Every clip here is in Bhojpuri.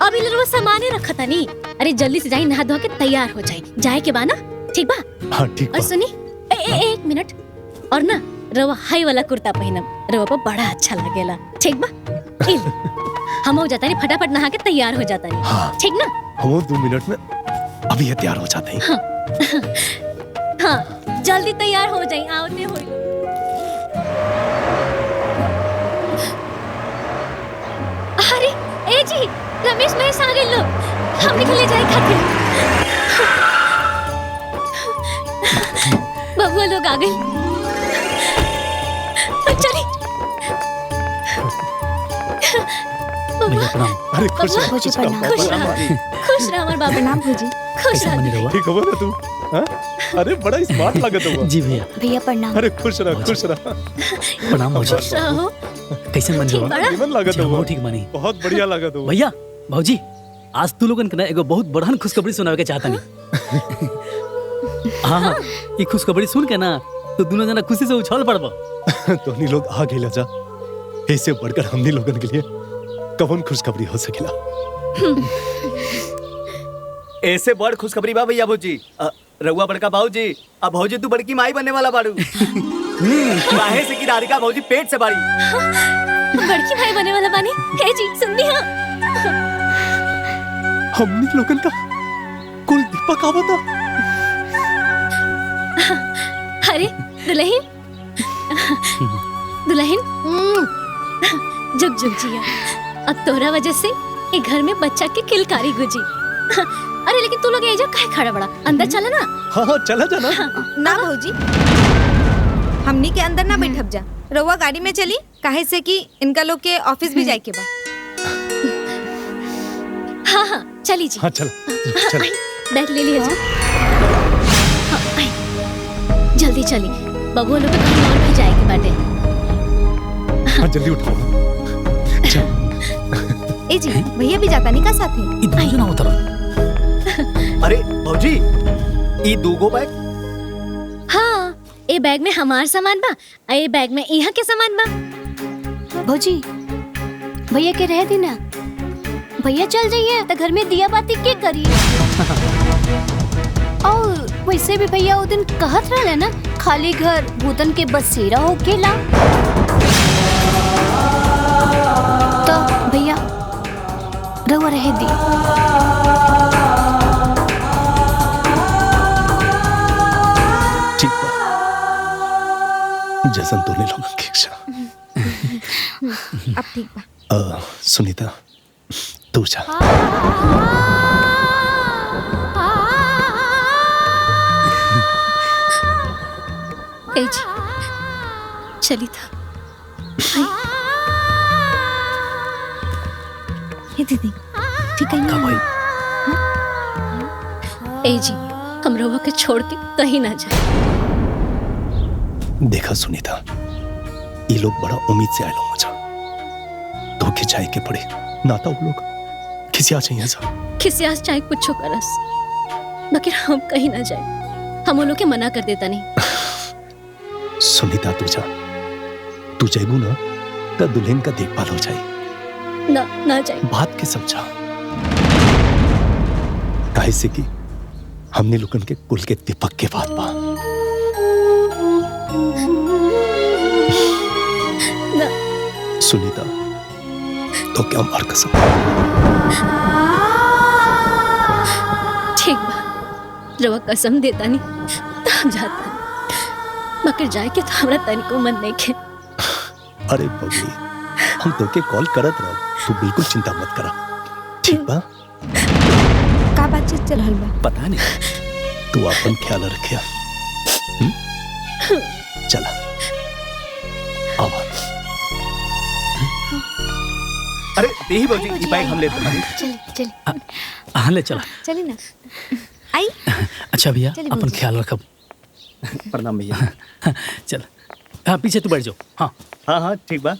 अभी लड़वा सामाने रखा था नहीं। अरे जल्दी से जाए, नहा धो के तैयार हो जाए, जाए के बा ना? ठीक बा? हाँ ठीक और बा। सुनी, एक मिनट और ना, रवा हाई वाला कुर्ता पहनम, रवा पर बड़ा अच्छा लगेला। ठीक बा? हम हो जाता नहीं, फटाफट नहा के तैयार हो जाता नहीं। हाँ। ठीक ना? हम 2 मिनट में अभी ये तैयार हो जाते हैं। हाँ, जल्दी तैयार हो जाए, आवते हो। अरे ए जी, रमेश महेश आ गए लोग, हम निकले जाए खातिर। बबुआ लोग आ गए, चली। अरे खुश रह, खुश रह, खुश रह हमारे बाबू। प्रणाम भौजी। खुश रह। ठीक हो ना तू? हाँ? अरे बड़ा स्मार्ट लागत हो। जी भैया। भैया प्रणाम। अरे खुश रह, खुश रह। प्रणाम भौजी। खुश रहो। कैसे मन जो निमन लागत हो। बहुत ठीक मानी। बहुत बढ़िया लागत हो भैया। भौजी, आज तू लोगन के ना एगो बहुत बड़हन खुशखबरी सुनावे के चाहता नहीं। हाँ, ये खुशखबरी सुन के ना तो दोनों जना खुशी से उछल पड़बो। तो नहीं लोग आ गए जा, ऐसे बढ़कर हमनी लोगन के लिए कौन खुशखबरी हो सकेला। ऐसे बड़ खुशखबरी बा भैया भौजी। रउआ बड़का भाऊजी, अब भौजी तू बड़की माई बनने वाला बाड़ू। काहे से कि राधिका भौजी पेट से बाड़ी। बड़की भाई बने वाला बानी। हे जी सुननी हाँ। हमनी लोगन का कुल दीपक आवता। अरे दुल्हन, दुल्हन जुग जुग जिया। अब तोरा वजह से ये घर में बच्चा की किलकारी गुजी। अरे लेकिन तू लोग ये जा काहे खड़ा बड़ा, अंदर चला ना। हाँ हाँ चला जाना। ना भौजी, हमनी के अंदर ना बैठब जा, रउआ गाड़ी में चली, काहे से कि इनका लोग के ऑफिस भी जाए के बा। हाँ हाँ चली जी। हाँ चल चल। बैग ले लिया जी। हाँ, आई। जल्दी चली, बबुआ लोग कहीं और भी जाए के बाटे। हाँ जल्दी उठाओ। ए जी, भैया भी जाता नहीं का साथ में? ये दोनों जना उतर। अरे भौजी, ये दूगो बैग। हाँ, ए बैग में हमार सामान बा, ए बैग में यहाँ के सामान बा। भौजी, भैया के रह देना, भैया चल जाइए तो घर में दिया बाती के करी। और वैसे भी भैया वो दिन कहत रहे ना, खाली घर भूतन के बसेरा होकेला। तो भैया रवा रह दी। ठीक बा, जैसन तूने लोगन की इच्छा। अब ठीक बा। सुनीता तू जा। ए जी चली था। हे दीदी, ठीक है ना? ए जी हम रवा के छोड़ के कहीं ना जाए। देखा सुनीता, ये लोग बड़ा उम्मीद से आए लोग मजा तो खिंचाई के पड़े नाता वो लोग खिसिया चाहिए सा। खिसियास चाहे कुछ करस, मगर हम कहीं ना जाए, हम वो लोग के मना कर देता नहीं। सुनीता तू जा, तू जाएगू ना तो दुल्हन का देखभाल हो जाए। ना ना जाए। बात के समझा, काहे से कि हमने लोगन के कुल के दीपक के बात बा। ना सुनीता तो क्या मार कसम। ठीक बा, रवा कसम देता नहीं तो हम जाता, मगर जाए के तो हमरा तनिको मन नहीं के। अरे बबली, हम तो के कॉल करत रहो, तू बिल्कुल चिंता मत करा, ठीक बा? का बातचीत चल रहल बा? पता नहीं। तू अपन ख्याल रखिया। चला आवा। अरे देही भौजी, ये बैग हम लेते हैं। चल चल हाँ ले चला। चली ना। आई। अच्छा भैया, चलिए अपन भौजी। ख्याल रखब। प्रणाम भैया। चल, हाँ पीछे तू बैठ जाओ। हाँ हाँ हाँ ठीक बा।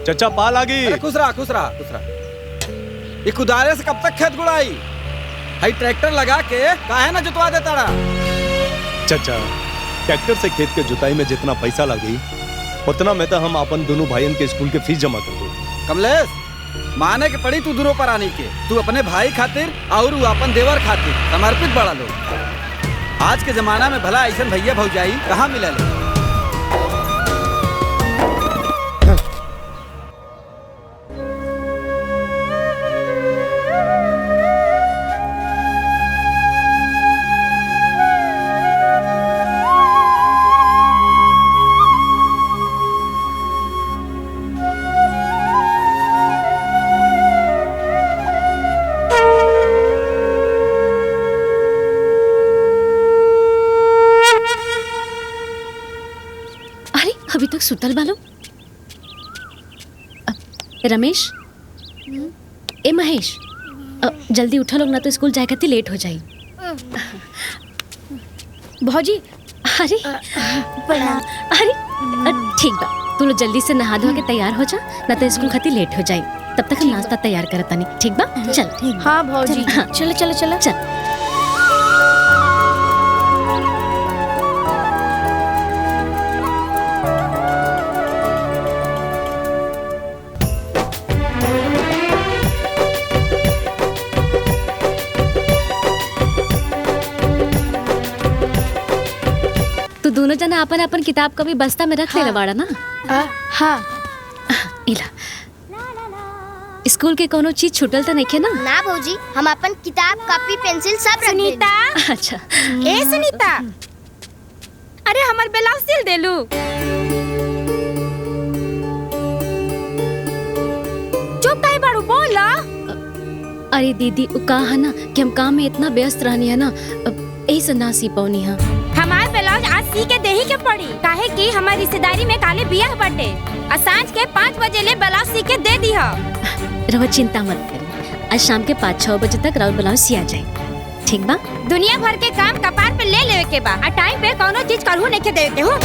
चचा पाल आ गई। अरे खुश रहा खुश रहा खुश रहा। ये कुदारे से कब तक खेत गुड़ाई? हाई ट्रैक्टर लगा के काहे ना जुतवा देता रहा? चचा ट्रैक्टर से खेत के जुताई में जितना पैसा लगी उतना में तो हम अपन दोनों भाइयों के स्कूल के फीस जमा कर दो। कमलेश माने के पड़ी तू दोनों पर आने के। तू अपने भाई खातिर और वो अपन देवर खातिर समर्पित बड़ा लोग। आज के जमाना में भला ऐसा भैया भौजाई कहाँ मिला ले? अभी तक सुतल बालो। रमेश ए महेश जल्दी उठा लोग ना तो स्कूल जाए करती लेट हो जाई। भौजी अरे अरे ठीक बा तू लोग जल्दी से नहा धो के तैयार हो जा ना तो स्कूल खाती लेट हो जाई। तब तक हम नाश्ता तैयार करता नहीं। ठीक बा चल। हाँ भौजी चलो चलो चलो चल। दोनों जना अपन अपन किताब कभी बस्ता में रख लेला बाड़ा ना। हाँ इला स्कूल के कोनो चीज छूटल तो नहीं है ना? ना भौजी हम अपन किताब कॉपी पेंसिल सब रख देनी। सुनीता अच्छा ए सुनीता अरे हमार ब्लाउज सिल देलू। चुप काहे बाड़ू बोला। अरे दीदी वो कहा है ना कि हम काम में इतना व्यस्त रहनी है ना यही से ना सी पौनी है। हमार ब्लाउज आज सी के देही के पड़ी काहे कि हमारी रिश्तेदारी में काले बियाह बटे। सांझ के 5 बजे ले ब्लाउज सी के दे दी है। रवा चिंता मत करी आज शाम के 5-6 बजे तक राउत ब्लाउज सिया जाए। ठीक बा? दुनिया भर के काम कपार पे ले लेवे के बा आ टाइम पे कोनो चीज करहु नहीं के देवे के हूं।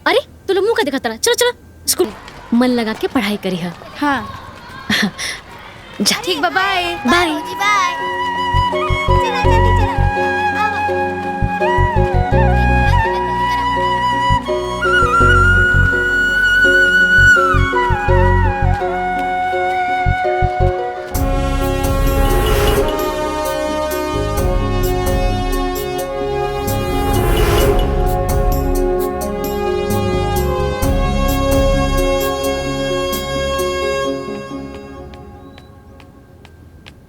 अरे तू लोग मुंह का दिखाता रहा। चलो चलो स्कूल मन लगा के पढ़ाई करी है। हाँ जा ठीक बा बाय बाय। भौजी बाय। चला जल्दी चला आओ।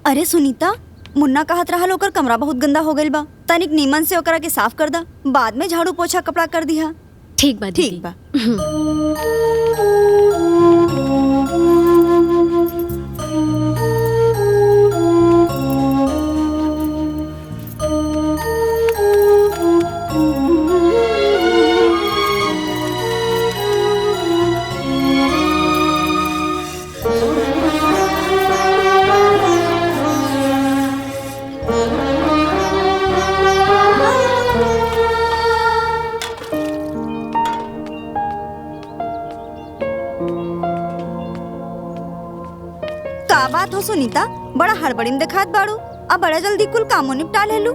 अरे सुनीता मुन्ना कहत रहा ओकर कमरा बहुत गंदा हो गइल बा तनिक नीमन से ओकरा के साफ कर दा बाद में झाड़ू पोछा कपड़ा कर दिया। ठीक बा दीदी। ठीक बा। का बात हो सुनीता बड़ा हड़बड़ीम दिखात बाड़ू अब बड़ा जल्दी कुल कामों निपटा लेलू।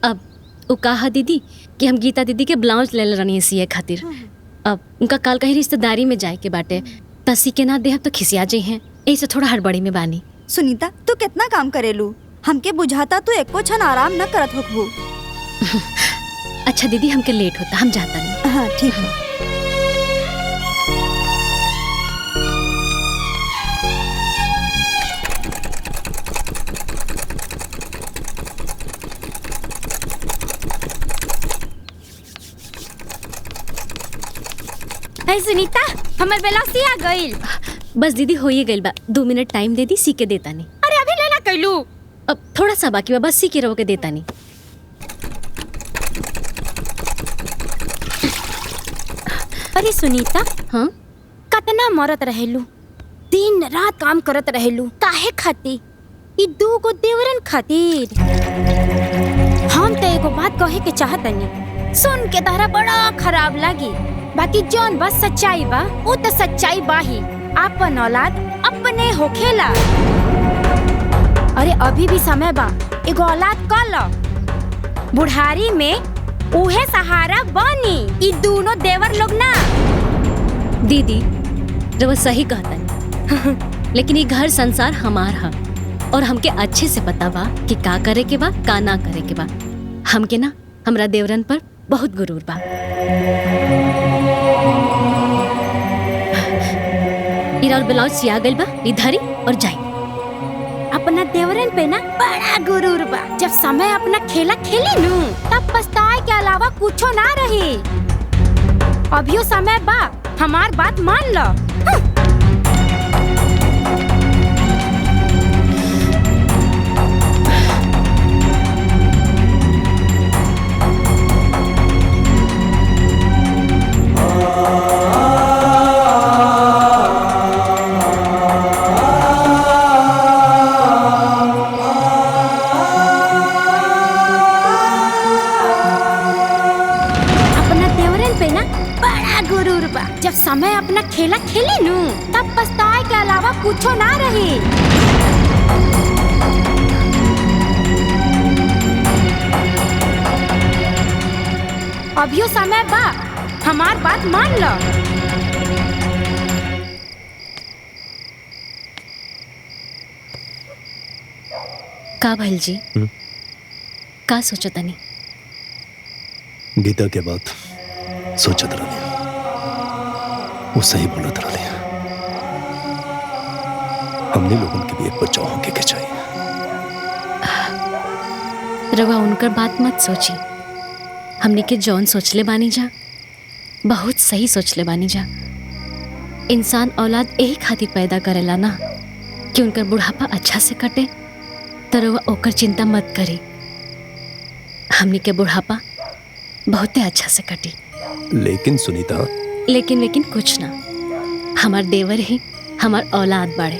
अब वो कहा दीदी कि हम गीता दीदी के ब्लाउज ले रही सिए खातिर। अब उनका काल कहीं रिश्तेदारी में जाए के बाटे तसी के ना देहब तो खिसिया जाई हैं ऐसे थोड़ा हड़बड़ी में बानी। सुनीता तू कितना काम करेलू हमके बुझाता तू एको क्षण आराम न करत होकबू। अच्छा दीदी हमके लेट होता हम जाता नहीं। हाँ ठीक है। है सुनीता, हमर ब्लाउज सिया गइल। बस दीदी हो ही गइल बा, 2 मिनट टाइम दे दी, सी के देता नहीं। अरे अभी लेना कैलू। अब थोड़ा सा बाकी बा, बस सी के रहो के देता नहीं। अरे सुनीता, हाँ कतना मरत रहेलू, दिन रात काम करत रहेलू, काहे खातिर? ई 2 गो देवरन खातिर। हम तो एगो बात कहे के चाहतनी, सुन के तारा बड़ा खराब लागी, बाकी जौन बस सच्चाई बा वो तो सच्चाई बा ही। आपन औलाद अपने होखेला। अरे अभी भी समय बा, एगो औलाद कर लो, बुढ़ारी में उहे सहारा बनी। ई दोनों देवर लोग ना। दीदी रवा सही कहता है लेकिन ये घर संसार हमार है और हमके अच्छे से पता बा कि का करे के बा का ना करे के बा। हमके ना हमरा देवरन पर बहुत गुरूर बा। इरा और ब्लाउज सिया गइल बा, इधरी और जाई। अपना देवरन पे ना बड़ा गुरूर बा। जब समय अपना खेला खेली नू तब पछताए के अलावा कुछो ना रही। अभियो समय बा, हमार बात मान लो। जब समय अपना खेला खेली नू तब पछताए के अलावा कुछो ना रही। अभियो समय बा, हमार बात मान लो। का भइल जी? का सोचतनी? गीता के बात सोचत रहनी, वो सही बोलत रहनी। हमने लोगों के भी एक बच्चा होके के चाहिए। रवा उनकर बात मत सोची, हमने के जौन सोचले बानी जा बहुत सही सोचले बानी जा। इंसान औलाद यही खातिर पैदा करेला ना कि उनकर बुढ़ापा अच्छा से कटे, तो रवा ओकर चिंता मत करी। हमने के बुढ़ापा बहुते अच्छा से कटी। लेकिन सुनीता, लेकिन कुछ ना, हमार देवर ही हमार औलाद बाड़े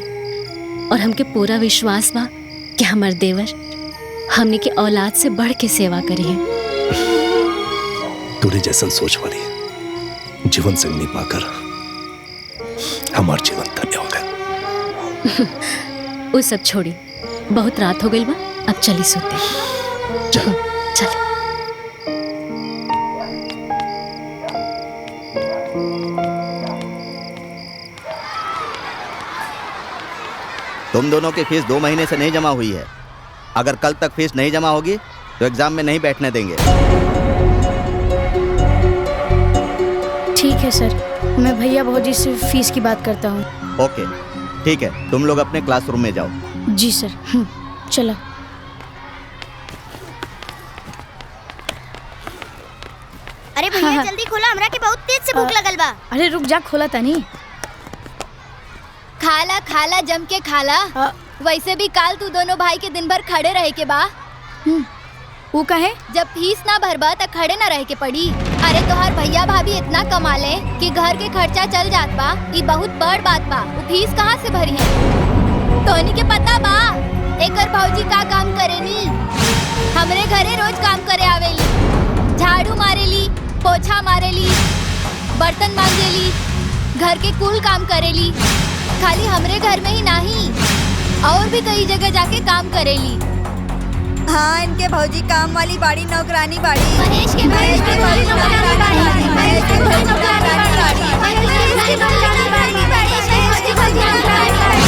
और हमके पूरा विश्वास बा कि हमार देवर हमने के औलाद से बढ़ के सेवा करी है। तुरे जैसन सोच वाली जीवन संगनी पाकर हमार जीवन धन्य हो गया। वो सब छोड़ी, बहुत रात हो गई बा, अब चली सोते। चल चल। तुम दोनों की फीस 2 महीने से नहीं जमा हुई है। अगर कल तक फीस नहीं जमा होगी तो एग्जाम में नहीं बैठने देंगे। ठीक है सर, मैं भैया भौजी से फीस की बात करता हूँ। ओके ठीक है, तुम लोग अपने क्लासरूम में जाओ। जी सर। चलो। अरे भैया जल्दी खोला, हमरा के बहुत तेज से भूख लगल बा। अरे रुक जा, खोला तनी। खाला खाला जम के खाला। वैसे भी काल तू दोनों भाई के दिन भर खड़े रहे के बा। वो कहे जब फीस ना भरबा त खड़े ना रह के पड़ी। अरे तोहार भैया भाभी इतना कमा ले कि घर के खर्चा चल जात बा। ये बहुत बड़ बात बा। वो फीस कहाँ से भरी है? तोहनी के पता बा एकर भौजी का काम करेनी? हमरे घरे रोज काम करे आवेली, झाड़ू मारेली, पोछा मारेली, बर्तन मांजेली, घर के कुल काम करेली। खाली हमरे घर में ही नहीं, और भी कई जगह जाके काम करेली। हाँ, इनके भौजी काम वाली बाड़ी, नौकरानी बाड़ी। महेश के भौजी नौकरानी बाड़ी। महेश के भौजी नौकरानी बाड़ी। महेश के भौजी नौकरानी बाड़ी। महेश के भौजी नौकरानी बाड़ी।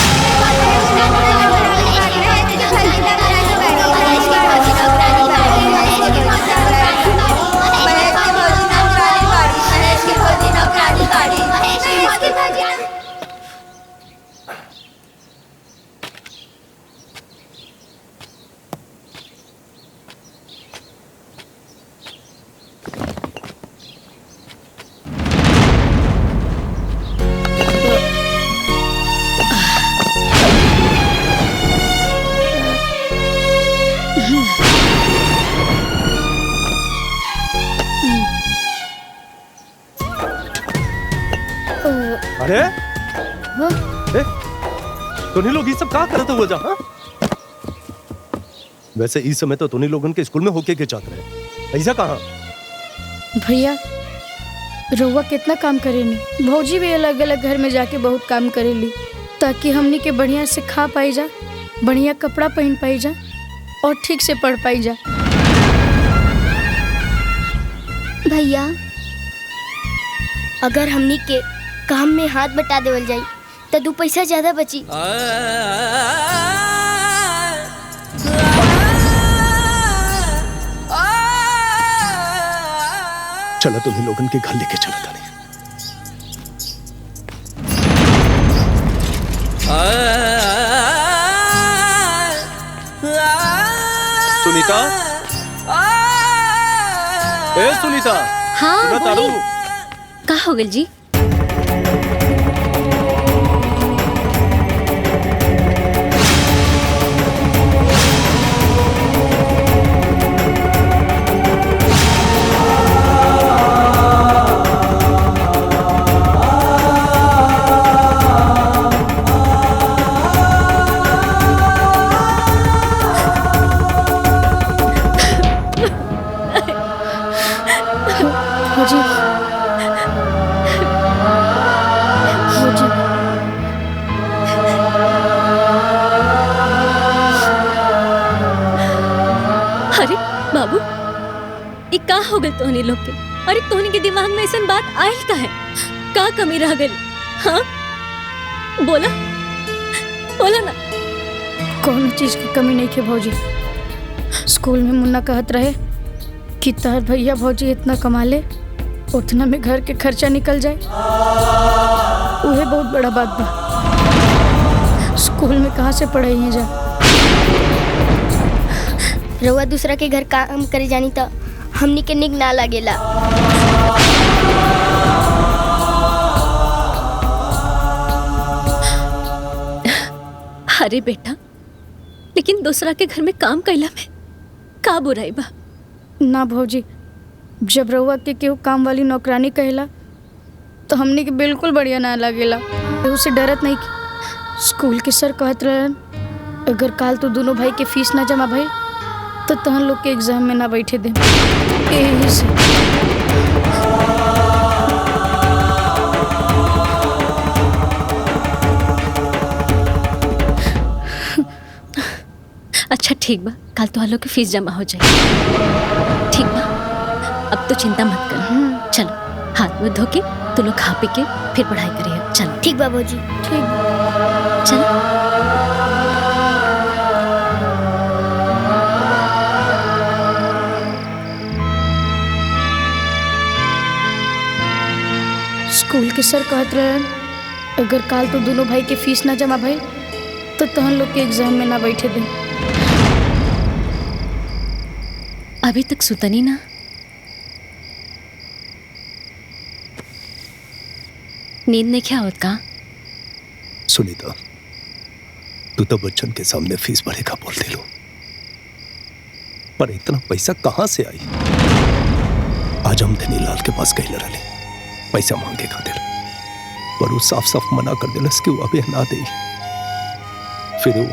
अरे ए, तुनी लोग ये सब कहाँ करते हुए जा? हाँ? वैसे इस समय तो तुनी लोगन के स्कूल में होके के चाहते रहे, ऐसा कहाँ? भैया रउआ कितना काम करेनी, भौजी भी अलग अलग घर में जाके बहुत काम करेली ताकि हमनी के बढ़िया से खा पाई जा, बढ़िया कपड़ा पहन पाई जा और ठीक से पढ़ पाई जा। भैया अगर हमनी के काम में हाथ बटा देवल जाई तो 2 पैसा ज्यादा बची। चला तुम्हें लोगन के घर लेके चला था। सुनीता, ए सुनीता, हाँ सुना तारू? बोलिए। का हो गल जी? भौजी भौजी अरे बाबू, ये का हो गल तोहनी लोग के? अरे तोहनी के दिमाग में ऐसा बात आयल का है? का कमी रह गई? हाँ बोला बोला ना। कौन चीज की कमी नहीं थी भौजी। स्कूल में मुन्ना कहत रहे कि तार भैया भौजी इतना कमा ले उतना में घर के खर्चा निकल जाए, उहे बहुत बड़ा बात बा। स्कूल में कहाँ से पढ़ाई है जा। रउआ दूसरा के घर काम करे जानी तो हमनी के निक ना लागेला। अरे बेटा, लेकिन दूसरा के घर में काम कैला में का बुराई बा? ना भौजी, जब रउआ के केहू काम वाली नौकरानी कहेला तो हमनी के बिल्कुल बढ़िया ना लगेला। केहू से डरत नहीं की। स्कूल के सर कहत रहन अगर काल तो दोनों भाई के फीस ना जमा भइल तो तहन लोग के एग्जाम में ना बैठे दे। यही से अच्छा ठीक बा, कल तो लोग की फीस जमा हो जाए। ठीक बा, अब तो चिंता मत कर। चलो हाथ मुंह धो के तो लोग खा पी के फिर पढ़ाई करिए। चलो ठीक बा भौजी। ठीक बा। चलो। स्कूल के सर कहत रहन अगर काल तो दोनों भाई के फीस ना जमा भइल तो तहन लोग के एग्जाम में ना बैठे दे। अभी तक सुतनी ना? नींद नहीं क्या होत का? सुनीता, तू तो बच्चन के सामने फीस भरेगा बोलते लो, पर इतना पैसा कहां से आई? आज हम धनीलाल के पास गए रहे पैसा मांगे खातिर, पर वो साफ साफ मना कर दिलस कि वो अभी ना दे। फिर वो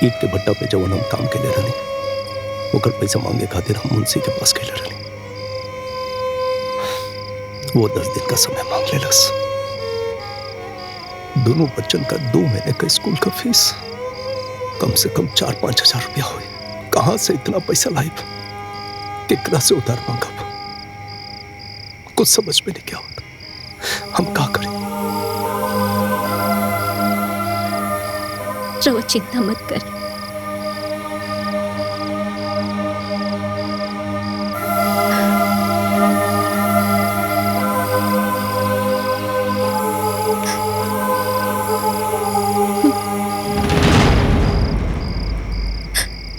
ईट के भट्टा पे जवन हम काम के ले रहे ओकर पैसा मांगे खातिर हम मुंशी के पास गए रहे। वो 10 दिन का समय मांग लेलस। दोनों बच्चन का 2 महीने का स्कूल का फीस कम से कम 4-5 हजार रुपया हुई। कहां से इतना पैसा लाइब? केकरा से उधार मांगा? कुछ समझ में नहीं क्या होता। हम क्या करें? रवा चिंता मत कर।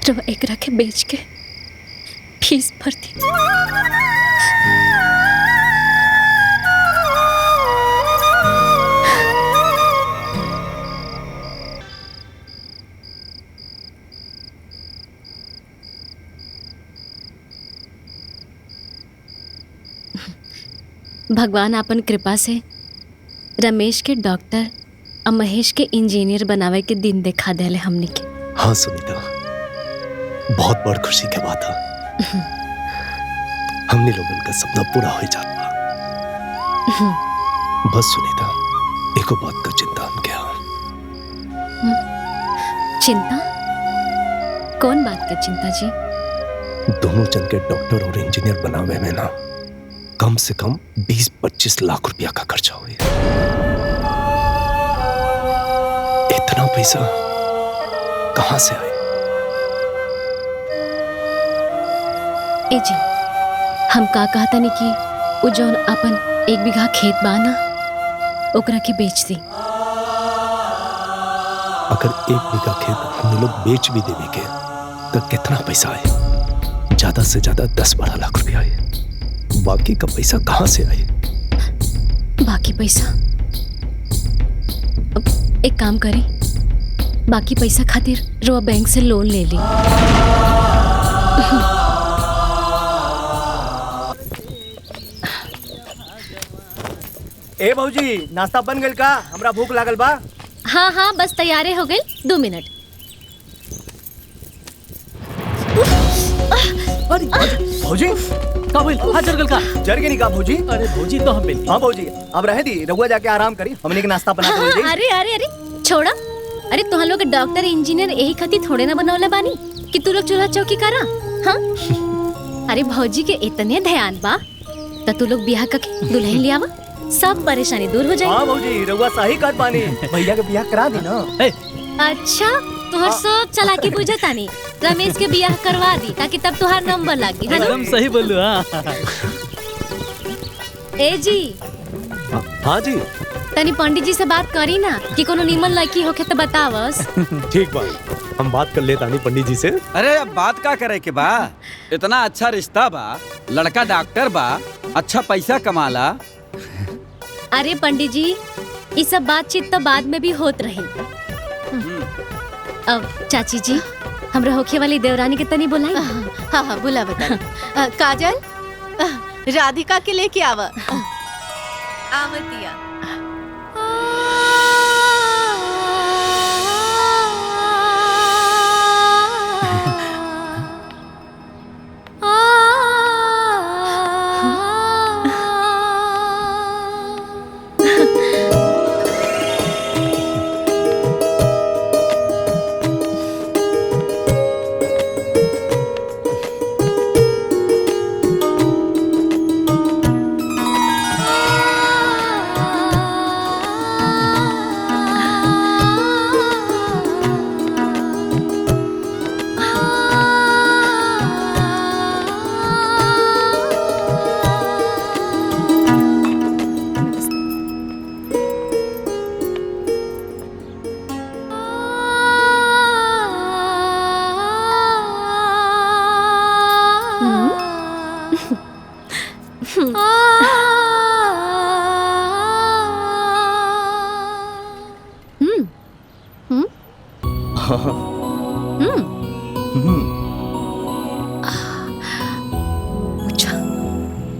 रवा एकरा के बेच के फीस भरती। भगवान अपन कृपा से रमेश के डॉक्टर और महेश के इंजीनियर बनावे के दिन देखा देले हमनी के। हाँ सुनीता, बहुत बड़ खुशी के बात है। हमने लोगन का सपना पूरा हो जात बा। बस सुनीता, एको बात का चिंता हमके है। चिंता? कौन बात की चिंता जी? दोनों जन के डॉक्टर और इंजीनियर बनावे में ना कम से कम 20-25 लाख रुपया का खर्चा हुए। इतना पैसा कहां से आए? ए जी, हम का कहता नहीं कि वो जौन अपन 1 बीघा खेत बा ना, ओकरा के बेच दी। अगर 1 बीघा खेत हम लोग बेच भी देवे के तो कितना पैसा आए? ज्यादा से ज्यादा 10-12 लाख रुपया आए। बाकी का पैसा कहां से आए? बाकी पैसा अब एक काम करें, बाकी पैसा खातिर रो बैंक से लोन ले ली। ए भौजी, नाश्ता बन गइल का? हमरा भूख लागल बा। हाँ हाँ, बस तैयारे हो गए, 2 मिनट। अरे भौजी, का भइल? हां जरगल का जर के नहीं का भौजी? अरे भौजी तो हम बिल। हाँ भौजी, अब रहे दी, रघुआ जाके आराम करी, हमने के नाश्ता बना के दे। अरे अरे अरे छोड़ा। अरे तुहां लोग डॉक्टर इंजीनियर यही खातिर थोड़े ना बनौले बानी कि तू लोग चूल्हा चौकी करा। हाँ अरे भौजी के इतने ध्यान बा तो तू लोग ब्याह करके दुल्हन ले आवा, सब परेशानी दूर हो जाएगी। हाँ भौजी, रघुआ सही कर पानी, भैया के ब्याह करा दी ना। अच्छा, तुहर सब चालाकी बुझा तानी, रमेश के ब्याह करवा दी ताकि तब तुहार नंबर लागी। एकदम सही बोलू। हां ए जी। हाँ जी। तनी पंडित जी से बात करी ना कि कोनो नीमन लड़की होखे तो बतावस। ठीक बा, हम बात कर लेता नहीं पंडित जी से। अरे अब बात का करे के बा? इतना अच्छा रिश्ता बा, लड़का डॉक्टर बा, अच्छा पैसा कमाला। अरे पंडित जी, ये सब बातचीत तो बाद में भी होत रही। अब चाची जी, हमरा होखे वाली देवरानी के तनी बुलाई। हाँ हाँ बुला बता। काजल, राधिका के लेके आवा। आवतिया।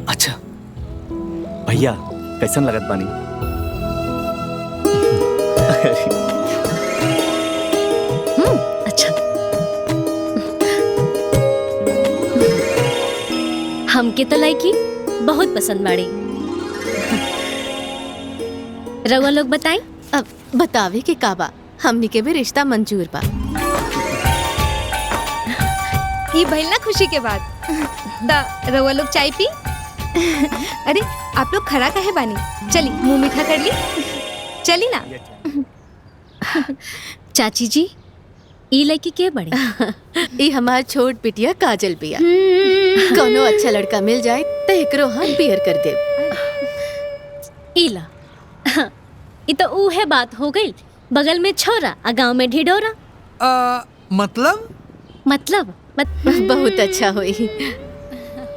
अच्छा भैया, कैसन लगत बानी? अच्छा। हमके तो लड़की बहुत पसंद बाड़ी। रउआ लोग बताई। अब बतावे के काबा, हमनी के भी रिश्ता मंजूर बा। ये भइल ना खुशी के बाद। दा रउआ लोग चाय पी। अरे आप लोग खड़ा काहे बानी? चली मुंह मीठा कर ली, चली ना। चाची जी, ई लड़की के बड़ी? ये हमार छोट बिटिया काजल बिया। कोनो अच्छा लड़का मिल जाए तो एकरो हाथ बियर कर दे। इला, ये तो उहे बात हो गई, बगल में छोरा आ गांव में ढिढोरा। मतलब बहुत अच्छा हुई।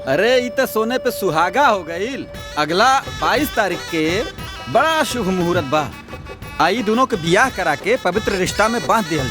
अरे ये तो सोने पे सुहागा हो गई। अगला 22 तारीख के बड़ा शुभ मुहूर्त बा। आई दोनों के बियाह करा के पवित्र रिश्ता में बांध दिया।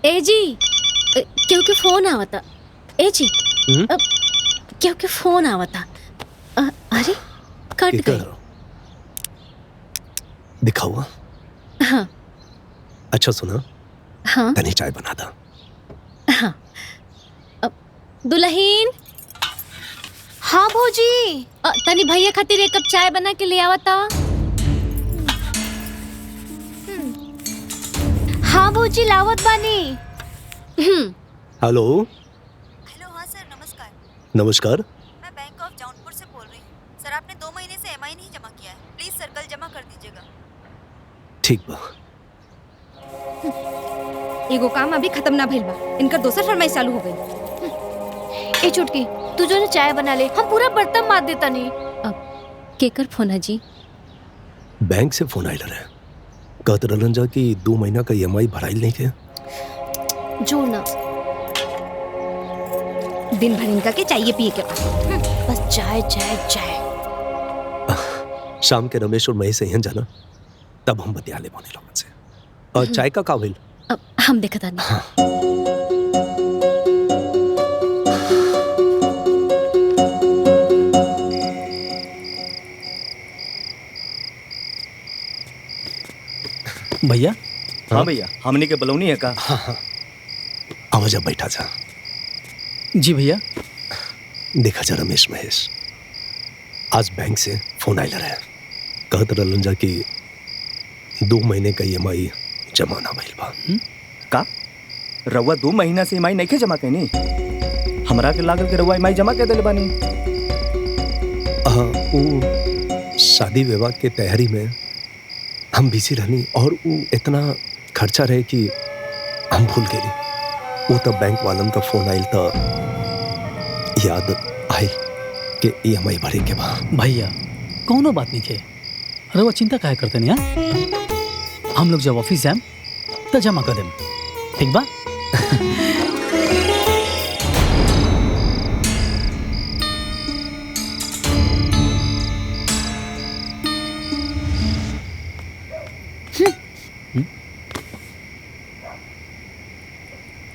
ए जी क्योंकि फोन आवता। ए जी क्योंकि फोन आवता। अरे कट गई। दिखा हुआ। हाँ अच्छा सुना। हाँ तनी चाय बना दा। हाँ दुल्हीन। हाँ भौजी। तनी भैया खातिर एक कप चाय बना के ले आवता। हाँ भौजी लावत बानी। हेलो। हेलो हाँ सर नमस्कार। नमस्कार। मैं बैंक ऑफ जौनपुर से बोल रही हूँ। सर आपने 2 महीने से एमआई नहीं जमा किया है, प्लीज सर कल जमा कर दीजिएगा। ठीक बा। एगो काम अभी खत्म ना भइल बा, इनका दोसर फरमाइश चालू हो गई। ए चुटकी तू जो चाय बना ले, हम पूरा बर्तन मार देता नहीं। केकर फोन है जी? बैंक से फोन आइल रहे। कहत रहलन जा कि 2 महीना का ईएमआई भराइल नहीं के। जो ना दिन भर इनका के चाहिए पिए के पास बस चाय चाय चाय। शाम के रमेश और महेश यहाँ जाना, तब हम बतिया ले बोने लोगन से। और चाय का का भइल? हम देखता नहीं। हाँ। भैया। हाँ भैया, हमने के बलौनी है का? हाँ हाँ आवाज बैठा जा। जी भैया। देखा जा रमेश महेश, आज बैंक से फोन आइल रहे। कहत रहलन जा कि 2 महीने का ईएमआई जमा ना भइल बा। का रउआ 2 महीना से ईएमआई नहीं के जमा कैनी? हमरा के लागल के रउआ ईएमआई जमा कर देले बानी। वो शादी विवाह के तैयारी में हम बिजी रहनी और वो इतना खर्चा रहे कि हम भूल गए। वो तब बैंक वालन का फोन आइल तो याद आइल कि ईएमआई भरे के बा। भैया कौनो बात नहीं के, रउआ चिंता काहे करते नहीं? हाँ हम लोग जब ऑफिस जाएम तो जमा कर देम, ठीक बा?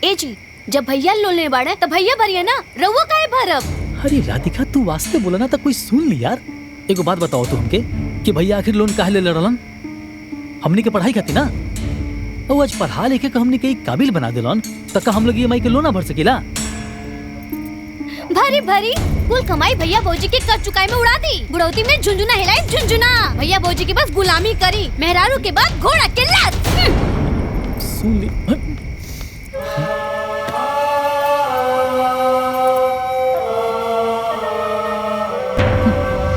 ए जी जब भैया लोन ले बाड़े तो भैया भरिए ना, रउआ काहे भरब? अरे राधिका तू वास्ते बोला ना तो कोई सुन ली यार। एगो बात बताओ तू हमके कि भैया आखिर लोन काहे ले रहलन? हमनी के पढ़ाई खाती ना। और आज पढ़ा लेके हमनी के काबिल बना देलन तक हम लोग ईएमआई के लोन ना भर सकेला। भरी भरी कुल कमाई भैया भौजी के कर चुकाई में उड़ा दी। बुढ़ौती में झुंझुना हिलाई झुंझुना। भैया भौजी के बस गुलामी करी, मेहरारू के बाद घोड़ा के लात। सुन ली।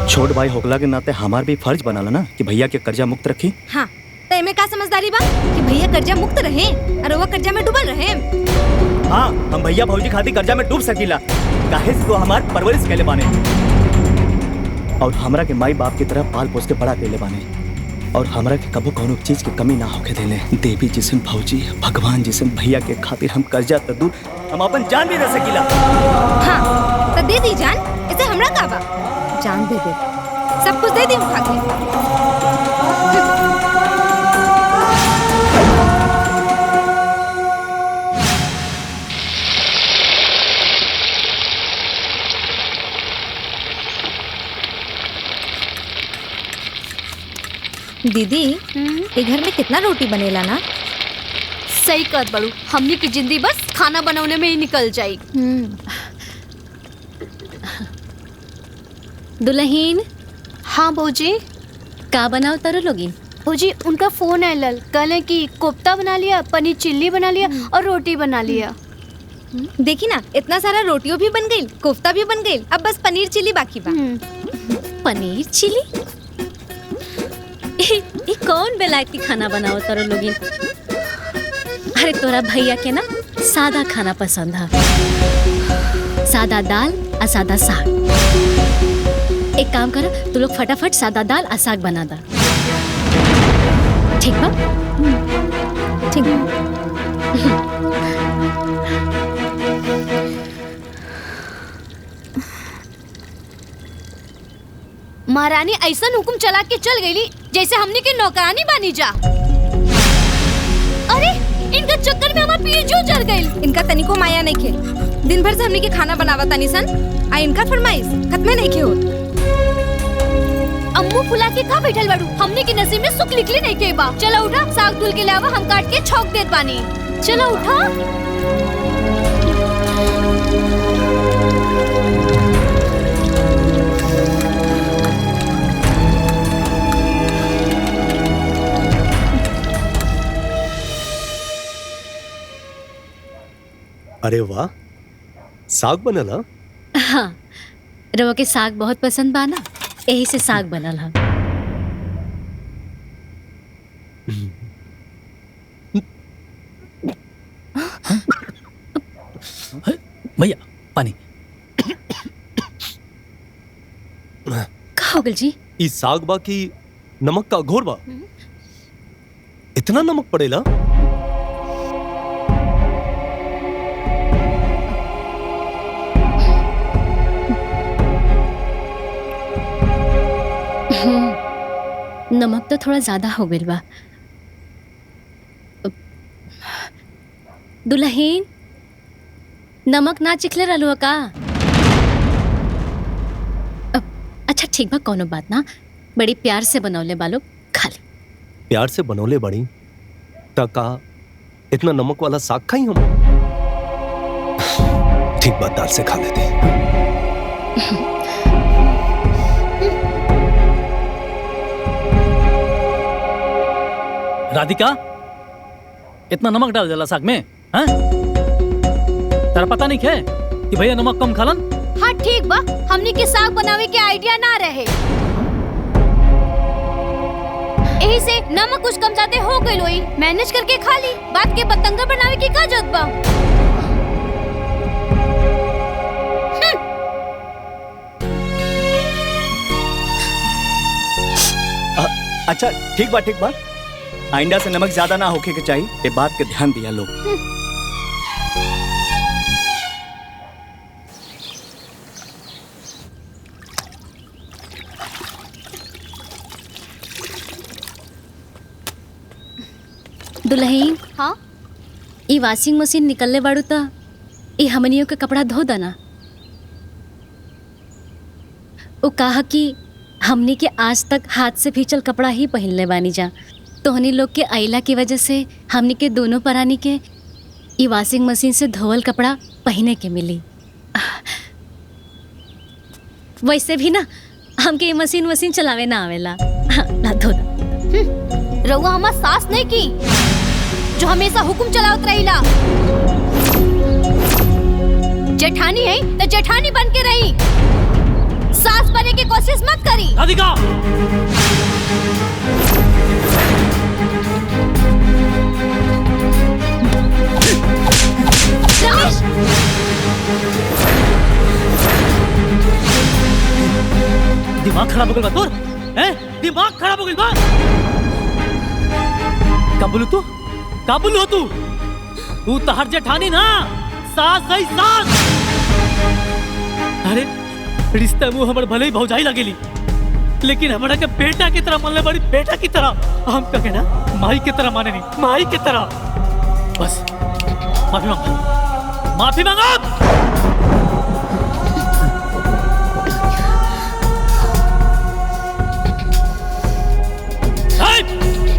छोट भाई होकला के नाते हमार भी फर्ज बनाला ना कि भैया के कर्जा मुक्त रखी। हाँ तो एमे का समझदारी बा कि भैया कर्जा मुक्त रहे और वो कर्जा में डूबल रहे। हाँ हम भैया भौजी खातिर कर्जा में डूब सकीला, काहे से तो हमार परवरिश कैले बाने और हमरा के माई बाप की तरह पाल पोस के बड़ा कैले बाने और हमरा के कबो कोनो चीज की कमी ना होके देले। देवी जिसन भौजी, भगवान जिसन भैया के खातिर हम कर्जा त दूर हम अपन जान भी दे सकीला। हाँ तो दे दी जान, इसे हमरा का बा? जान दे दे, सब कुछ दे दी उठा के। दीदी ये घर में कितना रोटी बनेला ना? सही कर बड़ू, हमनी की जिंदगी बस खाना बनाने में ही निकल जाई। दुल्हीन। हाँ भौजी। का बनाओ तारो लोगिन? भौजी उनका फोन आयल, कहले कि कोफ्ता बना लिया, पनीर चिल्ली बना लिया और रोटी बना लिया। देखी ना इतना सारा रोटियों भी बन गई, कोफ्ता भी बन गई, अब बस पनीर चिल्ली बाकी बा। पनीर चिल्ली? ये कौन बेलायती खाना बनाओ तारो लोगिन? अरे तोरा भैया के ना सादा खाना पसंद है, सादा दाल और सादा साग। एक काम कर, तू लोग फटाफट सादा दाल और साग बना दा, ठीक बा? ठीक बा। महारानी ऐसा हुकुम चला के चल गई जैसे हमने के नौकरानी बानी जा। अरे इनका चक्कर में हमार पीठ जल गइल। इनका तनिको माया नहीं खे। दिन भर से हमनी के खाना बनावा तानी सन, आ इनका फरमाइश खत्मे नहीं खे होत। अम्मू फुला के का बैठल बाड़ू? हमने के नसीब में सुख लिखले नहीं के बा। चलो उठा, साग धुल के लावा, हम काट के छौंक देत बानी। चलो उठा। अरे वाह, साग बनला? हाँ, रवा के साग बहुत पसंद बा ना, यही से साग बनल हा। भैया पानी। का हो गल जी? ई साग बा की नमक का घोर बा? इतना नमक पड़ेला? नमक तो थोड़ा ज्यादा हो गइल बा। दुल्हन, नमक ना चिखले रहलू का? अच्छा ठीक बा, कोनो बात ना, बड़ी प्यार से बनौले बालो, खा ले। प्यार से बनौले बड़ी तका इतना नमक वाला साग खाई हम? ठीक बात, दाल से खा लेते। राधिका, इतना नमक डाल देला साग में? हाँ? तेरा पता नहीं है कि भैया नमक कम खालन? हाँ ठीक बा, हमने के साग बनावे के आइडिया ना रहे, यही से नमक कुछ कम ज्यादा हो गई लोई, मैनेज करके खा ली। बात के पतंगा बनावे की का जरूरत बा? अच्छा ठीक बा, ठीक बा। आइंदा से नमक ज्यादा ना होके के चाहिए, ये बात के ध्यान दिया लोग। दुल्हन, हाँ? ई वॉशिंग मशीन निकलने बाड़ू त ई हमनियों के कपड़ा धो देना। वो कहा कि हमनी के आज तक हाथ से भीचल कपड़ा ही पहनले बानी जा, तोहनी लोग के आइला की वजह से हमनी के दोनों परानी के ई वॉशिंग मशीन से धोवल कपड़ा पहने के मिली। वैसे भी ना हमके ये मशीन चलावे ना आवेला। हाँ, ना धो दो। रउआ हमार सास नहीं की जो हमेशा हुकुम चलावत रहीला। जेठानी है तो जेठानी बन के रही, सास बनने की कोशिश मत करी। राधिका, रमेश, दिमाग खराब हो गया तोर? दिमाग खराब हो गया? का बोलू तू? का बोलू तू? तू तहर जेठानी ना, सास है सास। अरे रिश्ते मुँह हमर भले ही भौजाई लगेली, लेकिन हमारा के बेटा की तरह मानले बड़ी, बेटा की तरह। हम कहे ना माई की तरह माने नहीं, माई की तरह। बस माफी मांगो, माफी मांगो।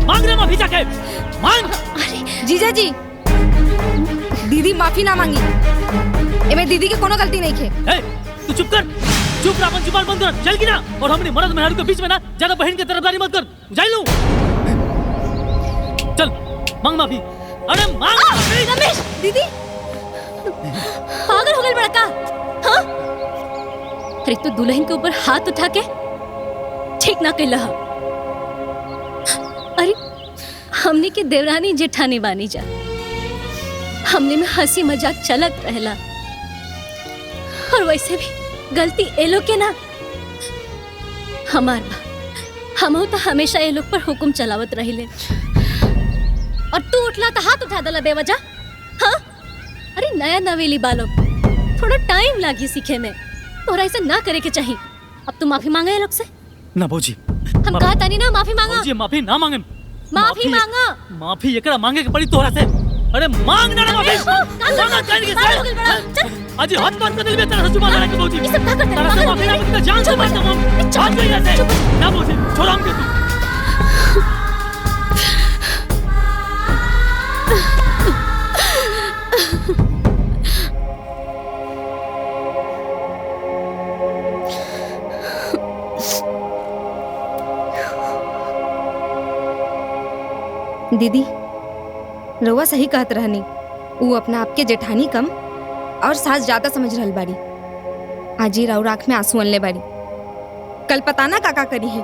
मांग रहे माफी जाके, मांग। जीजा जी, दीदी माफी ना मांगी, एमे दीदी की कोनो गलती नहीं खे। तू चुप कर, चुप रहा, अपन जुबान बंद कर, चल की ना। और हमने मर्द मेहरारू के बीच में ना ज्यादा बहन की तरफदारी मत कर, जाई लूं। चल मांग माफी। अरे मांग माफी। रमेश, दीदी पागल हो गई बड़ा का? हाँ? अरे तो दुल्हन के ऊपर हाथ उठा के ठीक ना कहला। अरे हमने के देवरानी जेठानी बानी जा, हमने में हंसी मजाक चलत रहला, और वैसे भी गलती ए लोग के ना हमार बा। हम तो हमेशा ये लोग पर हुक्म चलावत रहिले, और तू उठला तो हाथ उठा दला बेवजह। हाँ? अरे नया नवेली बालो, थोड़ा टाइम लागी सीखे में, तोरा ऐसा ना करे के चाहिए। अब तू माफी मांगा ये लोग से? ना भौजी, हम कहा तानी ना माफी मांगा। भौजी माफी ना मांगे, माफी मांगा। माफी एकरा मांगे के पड़ी तोरा से। अरे मांग ना माफी। मांगा जान के सर। अजी हाथ बंद कर दिल में तेरा ससुर मारा के बाबूजी। ये सब क्या करते तेरा से माफी ना मांगता जान से मारता हम। जान गई ऐसे। ना बाबूजी छोड़ हम के तू। दीदी रउआ सही कहत रहनी, वो अपना आपके जेठानी कम और सास ज्यादा समझ रहल बाड़ी। आज ही राउर आँख में आंसू अनले बाड़ी, कल पता ना काका करी है।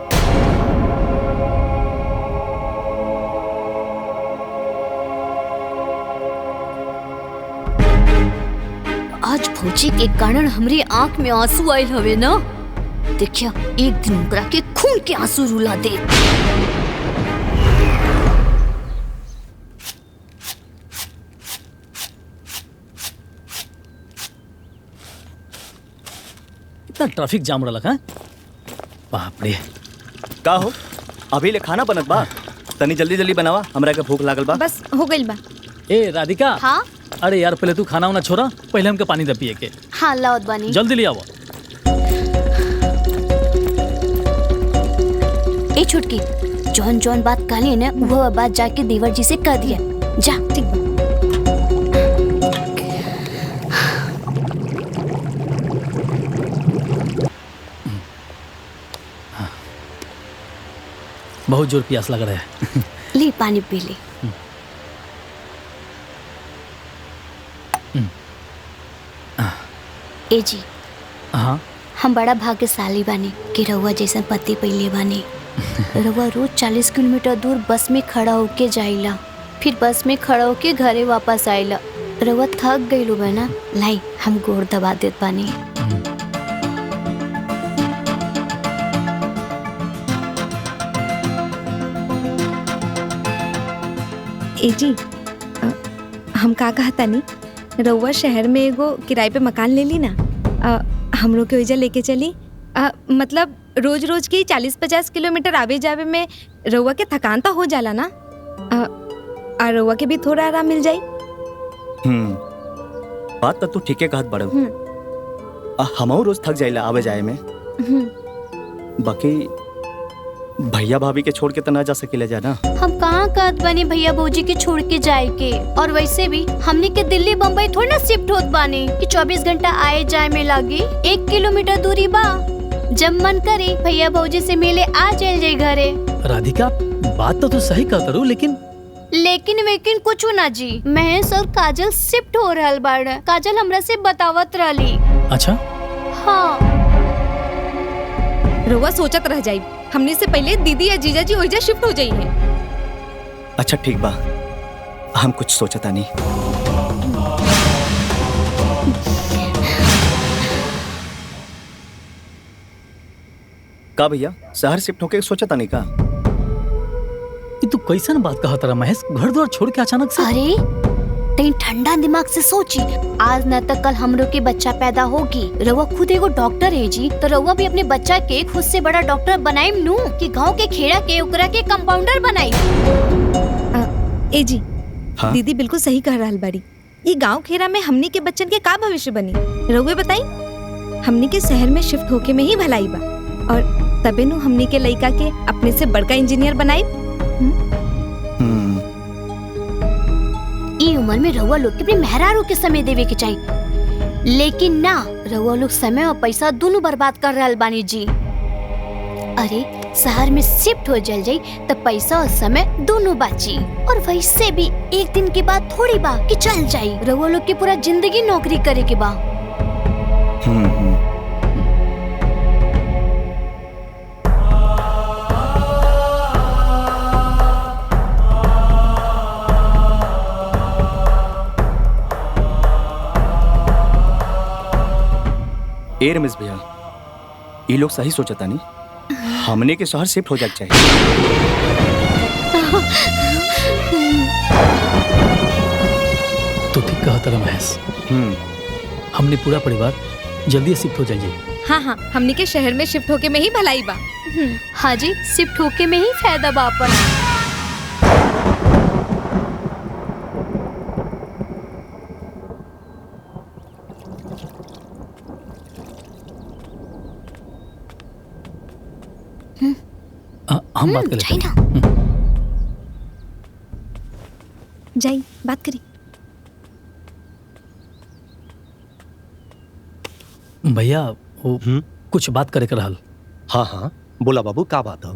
आज भौजी के कारण हमरी आंख में आंसू आयल हवे ना, देखिया एक दिन ओकरा के खून के आंसू रुला दे। इतना ट्रैफिक जाम रहा है। बाप रे। का हो अभी ले खाना बनत बा? तनी जल्दी जल्दी बनावा, हमरा के भूख लागल बा। बस हो गइल बा। ए राधिका। हाँ अरे यार पहले तू खाना वाना छोड़ा, पहले हमके पानी दे पिए के। हाँ लाओत बानी। जल्दी ले आओ। ए छुटकी, जौन जौन बात कहली ना वो बात जाके देवर जी से कह दिया। जा। ठीक बा। बहुत जोर प्यास लग रहा है। ले पानी पी ले। ए जी। हाँ हम बड़ा भाग्यशाली बानी कि रउआ जैसन पति पइले बानी। रउआ रोज 40 किलोमीटर दूर बस में खड़ा होके जाइला, फिर बस में खड़ा होके घरे वापस आइला। रउआ थक गइलो बा ना, लाई हम गोड़ दबा देत बानी। ए जी हम का कहता नी, रउआ शहर में एगो किराए पे मकान ले ली ना, हमरो के ओइजा लेके चली। मतलब रोज रोज की 40-50 किलोमीटर आवे जावे में रउआ के थकान तो हो जाला ना, और रउआ के भी थोड़ा आराम मिल जाई। बात तो तू ठीके कहत बड़ो। हमहू रोज थक जाइला आवे जाए में। बाकी भैया भाभी के छोड़ के तो ना जा सकेला जाना। हम कहाँ कहत बानी भैया भौजी के छोड़ के जाए के, और वैसे भी हमने के दिल्ली बम्बई थोड़ी ना शिफ्ट होत बानी कि 24 घंटा आए जाए में लागी। 1 किलोमीटर दूरी बा, जब मन करे भैया भौजी से मिले आ चल जाए घरे। राधिका बात तो तू सही कहत रू, लेकिन वेकिन कुछ ना जी। महेश और काजल शिफ्ट हो रहल बाड़। काजल हमरा से बतावत रहली। अच्छा हाँ। रउआ सोचत रह जाई, हमने से पहले दीदी या जीजा जी ओइजा शिफ्ट हो जाई है। अच्छा ठीक बा, हम कुछ सोचता नहीं। का भैया शहर शिफ्ट होके सोचता नहीं का? तू कैसन बात कहत रहा महेश, घर द्वार छोड़ के अचानक से? अरे तई ठंडा दिमाग से सोची, आज न तक कल हमरो के बच्चा पैदा होगी। रउआ खुद एगो डॉक्टर है जी, तो रउआ भी अपने बच्चा के खुद से बड़ा डॉक्टर बनाई नू कि गांव के खेड़ा के ओकरा के कंपाउंडर बनाई। ए जी हाँ? दीदी बिल्कुल सही कह रहल बाड़ी। ये गांव खेड़ा में हमनी के बच्चन के का भविष्य बनी, रउए बताई। हमनी के शहर में शिफ्ट होके में ही भलाई बा, और तबे नु हमनी के लइका के अपने से बड़का इंजीनियर बनाई। ई उम्र में रउआ लोग के अपने मेहरारू के समय देवे के चाहिए, लेकिन ना, रउआ लोग समय और पैसा दोनों बर्बाद कर रहल बानी जी। अरे शहर में शिफ्ट हो जल जाई तो पैसा और समय दोनों बाची, और वैसे भी एक दिन के बाद थोड़ी बा कि चल जाई। रउआ लोग के पूरा जिंदगी नौकरी करे के बा। ए रमेश भैया, ये लोग सही सोचता नहीं, हमने के शहर शिफ्ट हो जाना चाहिए। तो ठीक कहता रहा महेश। हमने पूरा परिवार जल्दी शिफ्ट हो जाइए। हाँ हाँ, हमनी के शहर में शिफ्ट होके में ही भलाई बा। हाँ जी, शिफ्ट होके में ही फायदा बा अपन। हम बात कर लेते हैं। जाई बात करी। भैया वो कुछ बात करे के रहल। हाँ हाँ बोला बाबू, का बात है?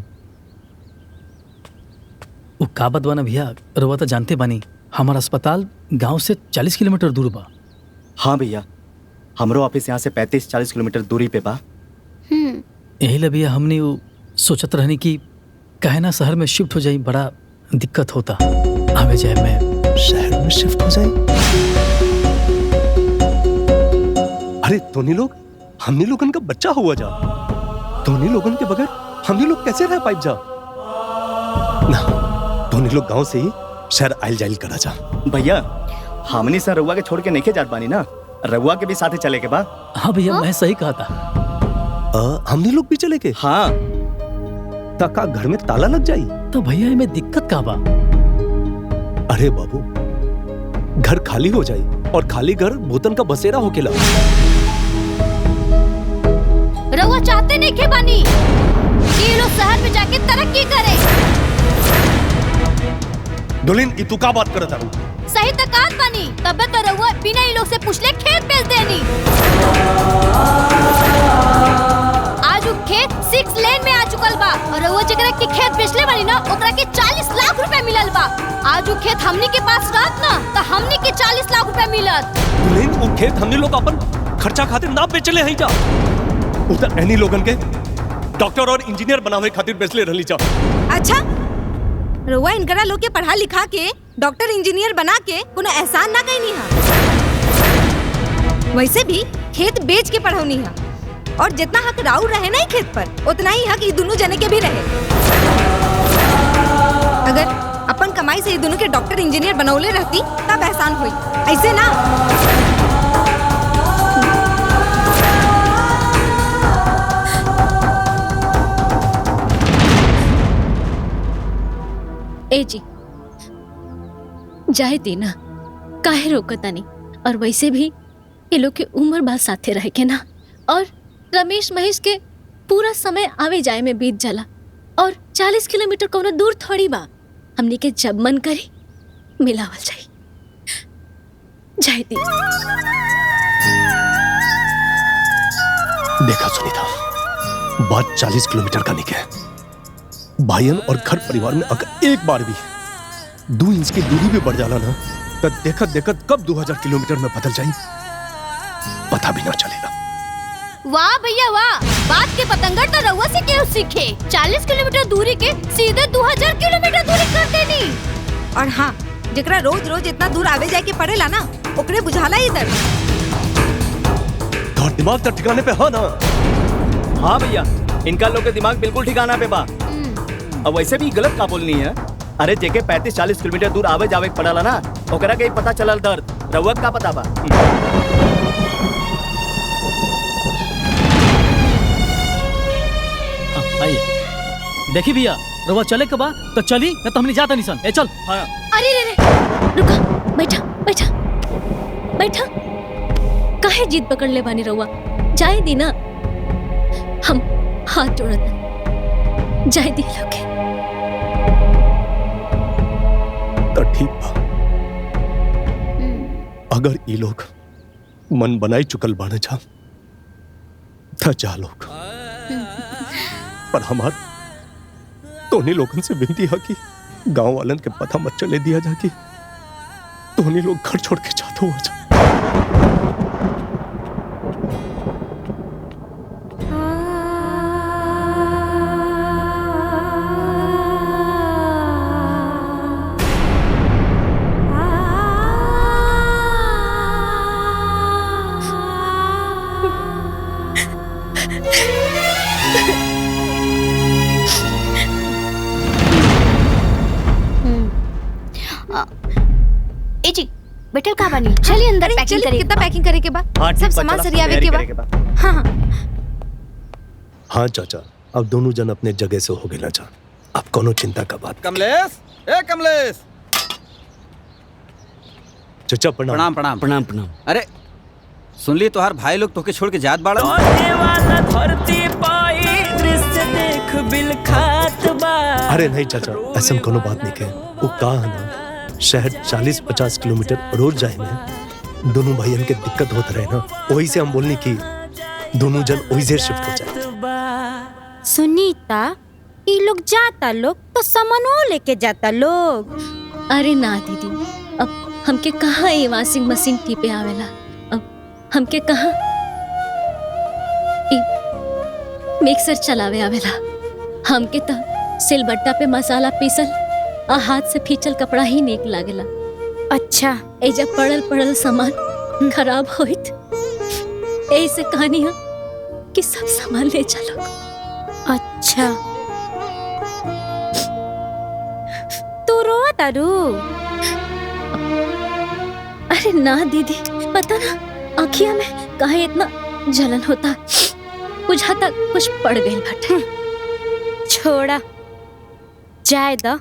वो का बात बा ना भैया, रउआ तो जानते बानी हमारा अस्पताल गांव से 40 किलोमीटर दूर बा। हाँ भैया, हमरो ऑफिस यहाँ से 35-40 किलोमीटर दूरी पे बा। यही ला भैया हमने वो सोचत रहनी कि कहे ना शहर में शिफ्ट हो जाई, बड़ा दिक्कत होता आवे जाए में। शहर में शिफ्ट हो जाए? अरे तोनी लोग, हमनी लोगन का बच्चा हुआ जा, तोनी लोगन के बगैर हमनी लोग कैसे रह पाइब जा? ना, तोनी लोग गांव से ही शहर आइल जाइल करा जा। भैया हमनी से रउआ के छोड़ के नहीं जात बानी ना, रउआ के भी साथे चले के बा। हाँ भैया मैं सही कहा था। हमनी लोग भी चले के? हाँ। तका घर में ताला लग जाई तो भैया इनमें दिक्कत का बा? अरे बाबू, घर खाली हो जाई और खाली घर भूतन का बसेरा होकेला। रउआ चाहते नहीं के बानी कि ये लोग शहर में जाके तरक्की करे। दुलिन ई तू का बात करत तारू? सही तकात बानी, तबे तो रउआ बिना ये लोग से पूछले खेत बेच देनी। आज वो खेत 6 लेन में आ चुकल बा और रउआ जेकरा के खेत बेचले बानी ना, ओकरा के 40 लाख रुपए मिलल बा। आज वो खेत हमनी के पास रहत ना तो हमनी के 40 लाख रुपए मिलत। दुलिन वो खेत हमनी लोग अपन खर्चा खातिर ना बेचले हई जा, उधर एनी लोगन के डॉक्टर और इंजीनियर बनावे खातिर बेचले रहली जा। अच्छा, रउआ इनकरा लोग के पढ़ा लिखा के डॉक्टर इंजीनियर बना के कोनो एहसान ना कहीं हा। वैसे भी खेत बेच के पढ़ौनी हा और जितना हक राउ रहे ना खेत पर, उतना ही हक ये दोनों जने के भी रहे। अगर अपन कमाई से ये दोनों के डॉक्टर इंजीनियर बनौले रहती तब एहसान हुई, ऐसे ना। ए जी जाए देना, काहे रोकतानी? और वैसे भी ये लोग के उम्र बाद साथे रह के ना, और रमेश महेश के पूरा समय आवे जाए में बीत जाला और 40 किलोमीटर कोनो दूर थोड़ी बा। हमनी के जब मन करी मिलावल जाई। जाए दी। देखा सुनीता, बात 40 किलोमीटर का नहीं है। भाईयन और घर परिवार में अगर एक बार भी 2 इंच की दूरी भी बढ़ जाला ना, तो देखत देखत कब 2000 किलोमीटर में बदल जाई पता भी ना चलेगा। वाह भैया वाह, बात के पतंगर तो रउआ से क्यों सीखे। 40 किलोमीटर दूरी के सीधे 2000 किलोमीटर दूरी कर देनी। और हाँ, जेकरा रोज रोज इतना दूर आवे जाए के पड़ेला ना, ओकरे बुझाला इधर। तो दिमाग तो ठिकाने पे है ना? हाँ भैया, इनका लोग के दिमाग बिल्कुल ठिकाना पे बा। अब वैसे भी गलत का बोलनी है। अरे जेके 35-40 किलोमीटर दूर आवे जावे पड़ाला ना, ओकरा के पता चलल दर्द, रउआ का पता बा। आइए देखी भैया, रउआ चले के बा तो चली, न तो हमनी जाता निसन। ए चल। हाँ। अरे रे रे, रुका, बैठा बैठा बैठा। काहे जीत पकड़ ले बानी रउआ? जाए दी ना, हम हाथ जोड़त जाए दी लोग। तो ठीक बा, अगर ये लोग मन बनाई चुकल बाने जा तो जा लोग। पर हमार तोनी लोगन से विनती है कि गांव वालन के पता मत चले दिया जा कि तोनी लोग घर छोड़ के जाते हुआ जा। ए जी बैठल का बानी, चलिए अंदर पैकिंग चलिए, करें। कितना पैकिंग करे के बा? सब सामान सरियावे के बा। हाँ हाँ हाँ चाचा, अब दोनों जन अपने जगह से हो गए ना जा, अब कोनो चिंता का बात। कमलेश, ए कमलेश। चाचा प्रणाम। प्रणाम प्रणाम प्रणाम प्रणाम। अरे सुन ली, तोहार भाई लोग तोके छोड़ के जात बाड़ा। वाला धरती पाई दृश्य देख बिल खात बा। अरे नहीं चाचा, ऐसा कोनो बात नहीं के। वो कहा है ना, शहर 40-50 किलोमीटर रोज जाए में दोनों भाइयों के दिक्कत होता रहे ना, वही से हम बोलने की दोनों जन वही से शिफ्ट हो जाए। सुनीता, ये लोग जाता लोग तो सामानो लेके जाता लोग। अरे ना दीदी, अब हमके कहाँ ये वॉशिंग मशीन टीपे आवेला, अब हमके कहाँ मिक्सर चलावे आवेला। हमके तो सिलबट्टा पे मसाला पीसल आ हाथ से फीचल कपड़ा ही नेक लागेला। अच्छा, ए जब पड़ल पड़ल सामान खराब होइत ऐसे कहानी है कि सब सामान ले चलो। अच्छा, तू रोआ तारू? अरे ना दीदी, पता ना आँखिया में काहे इतना जलन होता, बुझाता कुछ पड़ गई बटे। छोड़ा, जाए दो।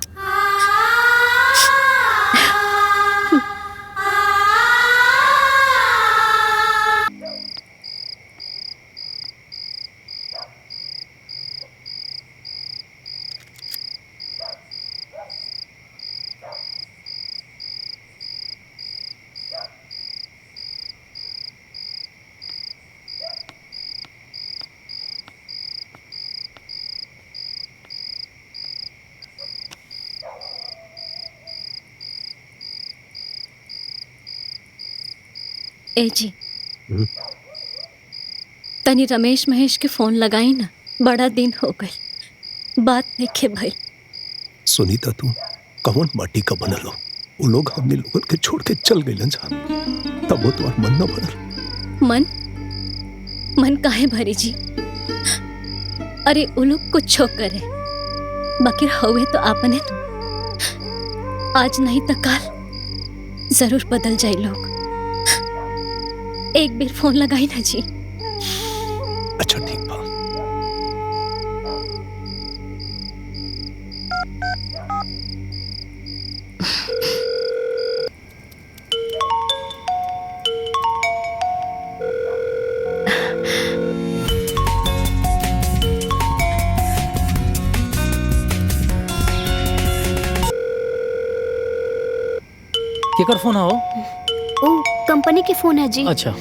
ए जी, तनी रमेश महेश के फोन लगाई ना, बड़ा दिन हो गई बात देखे भाई। सुनीता, तू कौन माटी का बनल हो? वो लोग हमने लोगन के छोड़ के चल गए जा, तब वो तुम्हार मन न भरल। मन काहे भरी जी? अरे वो लोग कुछ करे, बाकी हुए तो आपने तो आज नहीं तो कल जरूर बदल जाए लोग। एक बार फोन लगाई ना जी। अच्छा ठीक बा। केकर फोन हो? ओ, कंपनी के फोन है जी। अच्छा।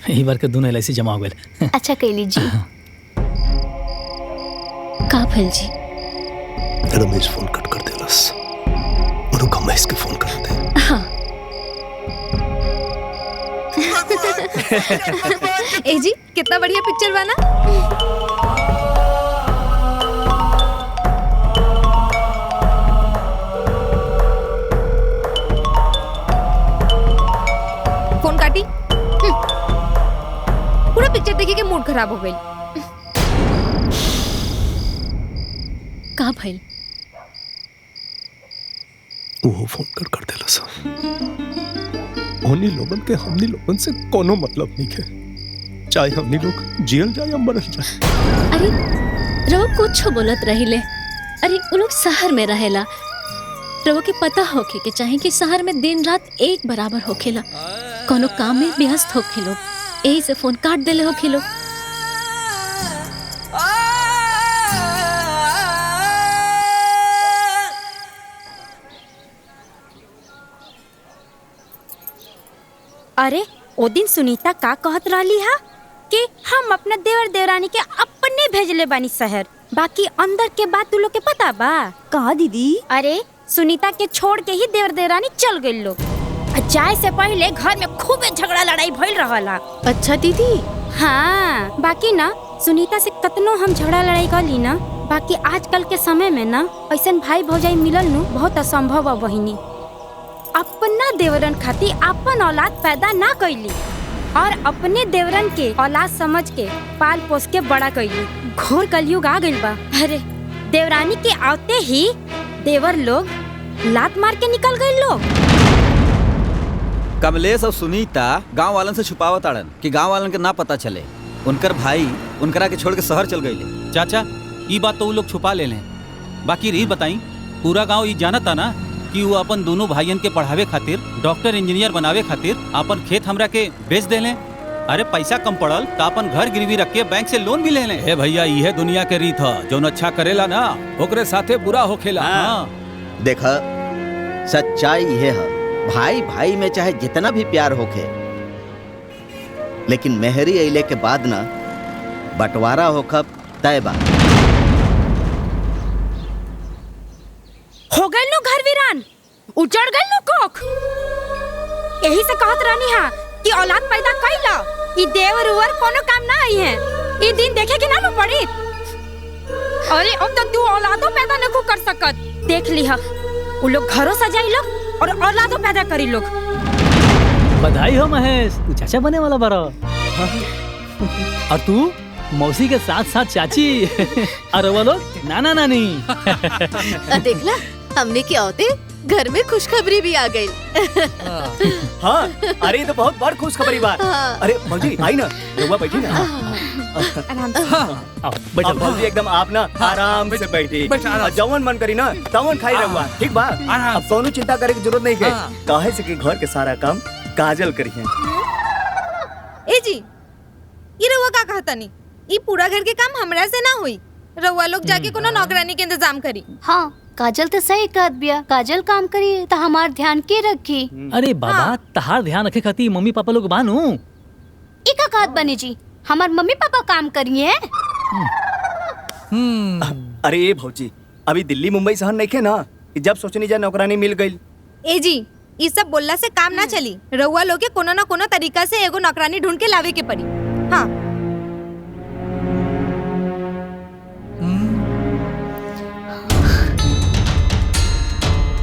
यही बार के दोनों LIC जमा हो गए। अच्छा कह लीजिए। का भल जी? रमेश फोन कट कर देलस और वो महेश के फोन कर दे। हाँ। ए जी, कितना बढ़िया पिक्चर बना। फोन काटी। पूरा पिक्चर देखे के मूड खराब हो गई। का भइल? वो फोन कर देलस। हमनी लोगन के हमनी लोगन से कोनो मतलब नहीं है, चाहे हमनी लोग जियल जाए या मरल जाए। अरे रवो कुछ बोलत रहिले। अरे वो लोग शहर में रहेला, रवो के पता होके के चाहे कि शहर में दिन रात एक बराबर होखेला, कोनो काम में व्यस्त होखे लोग, यही से फोन काट देले होखे लोग। अरे ओ दिन सुनीता का कहत रही हा कि हम अपना देवर देवरानी के अपने भेजले बानी शहर, बाकी अंदर के बात तू लोग के पता बा? कहा दीदी? अरे सुनीता के छोड़ के ही देवर देवरानी चल गए लोग। जाए से पहले घर में खूब झगड़ा लड़ाई भइल रहला। अच्छा दीदी? हाँ, बाकी ना सुनीता से कतनो हम झगड़ा लड़ाई कर ली ना, बाकी आजकल के समय में ना ऐसन भाई भौजाई मिलल नु बहुत असंभव है बहिनी। अपना देवरन खातिर अपन औलाद पैदा ना कैली और अपने देवरन के औलाद समझ के पाल पोस के बड़ा कैली। घोर कलयुग आ गइल बा। अरे देवरानी के आते ही देवर लोग लात मार के निकल गए लोग। कमलेश और सुनीता गांव वालन से छुपावत आड़न कि गांव वालन के ना पता चले। उनकर भाई उनकरा के छोड़ के शहर चल गए। चाचा ये बात तो वो लोग छुपा ले लें। बाकी रही बताई, पूरा गांव ये जानता ना कि वो अपन दोनों भाइयन के पढ़ावे खातिर, डॉक्टर इंजीनियर बनावे खातिर अपन खेत हमरा के बेच दे लें। अरे पैसा कम पड़ल तो अपन घर गिरवी रख के बैंक से लोन भी ले लें। भैया यह दुनिया के रीत है, जो अच्छा करेला ना ओकरे साथे बुरा होखेला। हाँ। देखा, सच्चाई ये है, भाई भाई में चाहे जितना भी प्यार होखे, लेकिन मेहरी अइले के बाद ना बंटवारा होखब तय बा। हो गइल नु घर वीरान, उजड़ गइल नु कोख। यही से कहत रहनी हा कि औलाद पैदा कइला, ई देवर उवर कोनो काम ना आई है। ई दिन देखे के ना नु पड़ी। अरे अब तक तू औलादो पैदा न कर सकत। देख लिहा, वो लोग घरों सजाई लोग और औलादो पैदा करी लोग। बधाई हो महेश, तू चाचा बने वाला बारा। और तू मौसी के साथ साथ चाची और वो लोग नाना नानी। देखला, हमने क्या होते घर में खुशखबरी भी आ गई। हाँ, अरे ये तो बहुत बड़ खुशखबरी बात। अरे भौजी आई ना, रउआ बैठी ना। आराम से। अब भौजी एकदम आप ना आराम से बैठी, जवन मन करी ना तवन खाई रहुआ, ठीक बा? अब कोनो चिंता करे की जरूरत नहीं है, काहे से कि घर के सारा काम काजल करी है। ए जी, ये रउआ का कहता नहीं, ये पूरा घर के काम हमरा से ना हुई। रउआ लोग जाके कोनो नौकरानी के इंतजाम करी। हाँ, काजल तो सही कहत बिया, काजल काम करी तो हमार ध्यान के रखी। अरे बाबा, तहार ध्यान रखे खातिर मम्मी पापा लोग बानू। इका कहत बने जी, हमार मम्मी पापा काम करिए। अरे ये भौजी, अभी दिल्ली मुंबई शहर नहीं खे ना, जब सोचनी जा नौकरानी मिल गई। ए जी, ये सब बोलला से काम ना चली। रउआ लोग के कोनो ना कोनो तरीका से एगो नौकरानी ढूंढ के लावे के पड़ी। हाँ।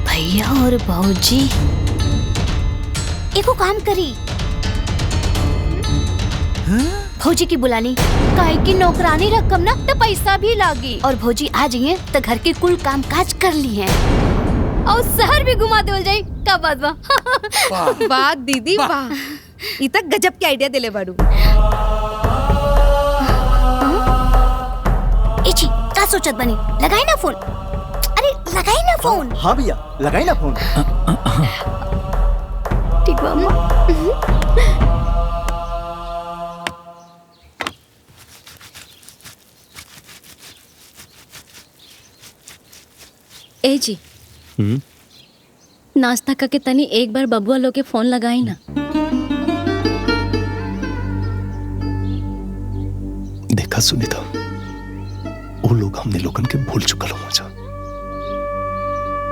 भैया और भौजी एको काम करी, भौजी की बुलानी, काहे की नौकरानी रकम ना तो पैसा भी लागी। और भौजी आ जाइए तो घर के कुल काम काज कर ली है और शहर भी घुमा देवल जाई। का बात बा? वाह दीदी वाह, ई तक गजब के आइडिया दिले बाड़ू। इची का सोचत बनी? लगाई ना फोन। अरे लगाई ना फोन। हाँ भैया, लगाई ना फोन। ठीक बा अम्मा। ए जी, नाश्ता करके तनी एक बार बबुआ लोग के फोन लगाई ना। देखा सुनीता, वो लोग हमने लोगन के भूल चुकल हो जा।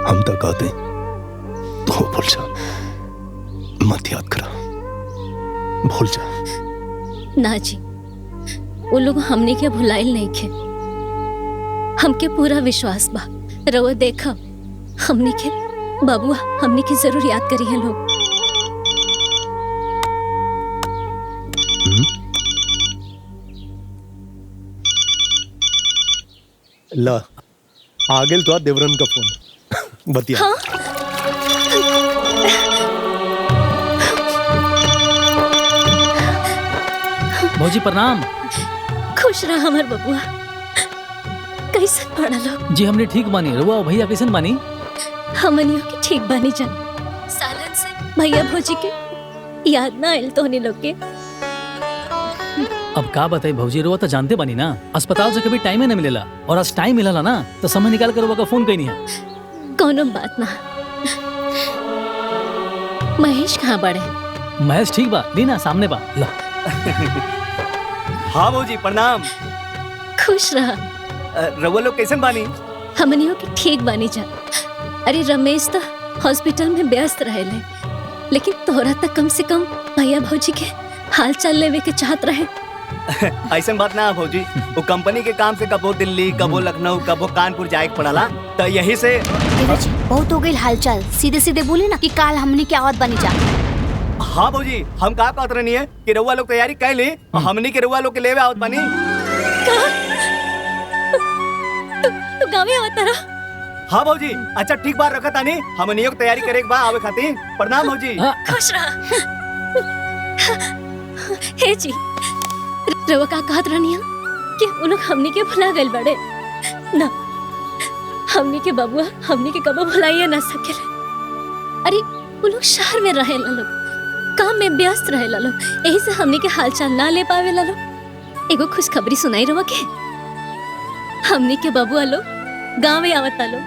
हम तो कहते तो भूल जा, मत याद करा, भूल जा। ना जी, वो लोग हमने के भुलाइल नहीं खे। हमके पूरा विश्वास बा, रवा देखा हमने के बाबुआ हमने की जरूर याद करी है लोग। ला आ गेल तो देवरन का फोन बतिया। हाँ? भौजी प्रणाम। खुश रहा हमार बबुआ। कैसे पड़ा लोग? जी हमने ठीक बानी, रउआ और भैया कैसन बानी? हमनियों की ठीक बानी जान। सालन से भैया भौजी के याद ना आयल तो लोग के। अब का बताई भौजी, रउआ तो जानते बानी ना, अस्पताल से कभी टाइम ही न मिलेला, और आज टाइम मिलला ना तो समय निकाल कर रउआ का फोन कईनी है। कोनो बात ना। महेश कहाँ बड़े? महेश ठीक बा, लीना सामने बा। ला। हाँ भौजी प्रणाम। खुश रहा। रउआ लोग कैसन बानी? हमनियों की ठीक बानी जा। अरे रमेश तो हॉस्पिटल में व्यस्त रहेले, लेकिन तोहरा तक कम से कम भैया भौजी के हाल चाल लेवे के चाहत रहे। ऐसा बात ना भौजी, वो कंपनी के काम से कबो दिल्ली, कबो लखनऊ, कबो कानपुर जाए के पड़ला, तो यही से बहुत हो गई हालचाल। सीधे सीधे बोली ना कि काल हमने क्या आवत बनी जा। हाँ भौजी, हम का कहत रहनी है कि रउआ लोग तैयारी कर ली, हमनी के रउआ लोग के लेवे आवत बानी। तू गावे आवत रहा? हाँ भौजी, अच्छा ठीक बात रखा तानी, हमनियों की तैयारी करे के बा आवे खातिर। प्रणाम भौजी। खुश रहा। हे जी, रवा का कहत रहनी कि उन लोग हमनी के भुला गइल बड़े। ना, हमनी के बबुआ हमनी के कबो भुलाइए ना सकेले। अरे वो लोग शहर में रहे ला लोग, काम में व्यस्त रहे ला लोग, यही से हमनी के हालचाल ना ले पावे ला लोग। एगो खुशखबरी सुनाई रवा के, हमनी के बबुआ लोग गाँव में आवता लोग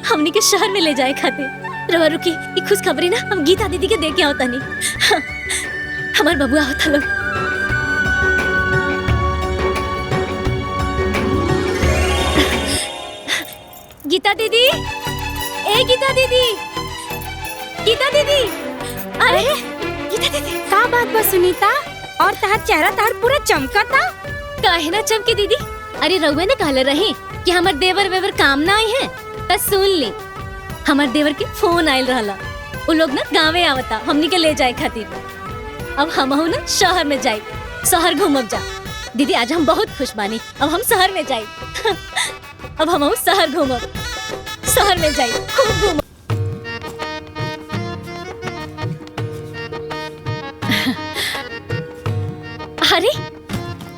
हमनी के शहर में ले जाए खातिर। रवा रुकी, ये खुशखबरी ना हम गीता दीदी के दे के आवता नहीं। हाँ, हमार बबुआ आवता लोग। गीता दीदी, ए गीता दीदी, गीता दीदी, अरे गीता दीदी, का बात बा सुनीता? और तहार चेहरा तहार पूरा चमकता। काहे ना चमके दीदी? अरे रउआ ने कहले रही कि हमार देवर वेवर काम ना आई है, त सुन ली, हमार देवर के फोन आयल रहला। वो लोग ना गाँवे आवता हमनी के ले जाए खातिर। अब हमहू ना शहर में जाए, शहर घूमब जा। दीदी आज हम बहुत खुश बानी, अब हम शहर में जाए। अब हमहू शहर घूमब, शहर में जाए, खूब घूमब। अरे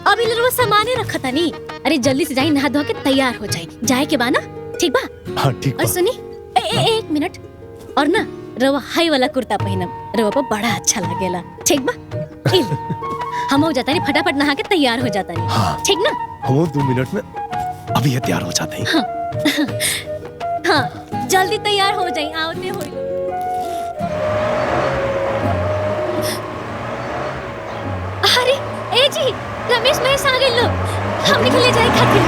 अब इ लोग सामाने रखता नहीं। अरे जल्दी से जाए, नहा धो के तैयार हो जाए, जाए के बा ना? ठीक बा? हाँ ठीक और सुनी, एक मिनट और ना, रवा हाई वाला कुर्ता पहनब, रवा पर बड़ा अच्छा लगेला। ठीक बा? हम हो जाता नहीं, फटाफट नहा के तैयार हो जाता नहीं। हाँ। ठीक ना? हम 2 मिनट में अभी तैयार हो जाते हैं। हाँ, जल्दी तैयार हो जाए, आवते हो। अरे ए जी, रमेश महेश आ गए लोग, हमने के ले जाए खातिर।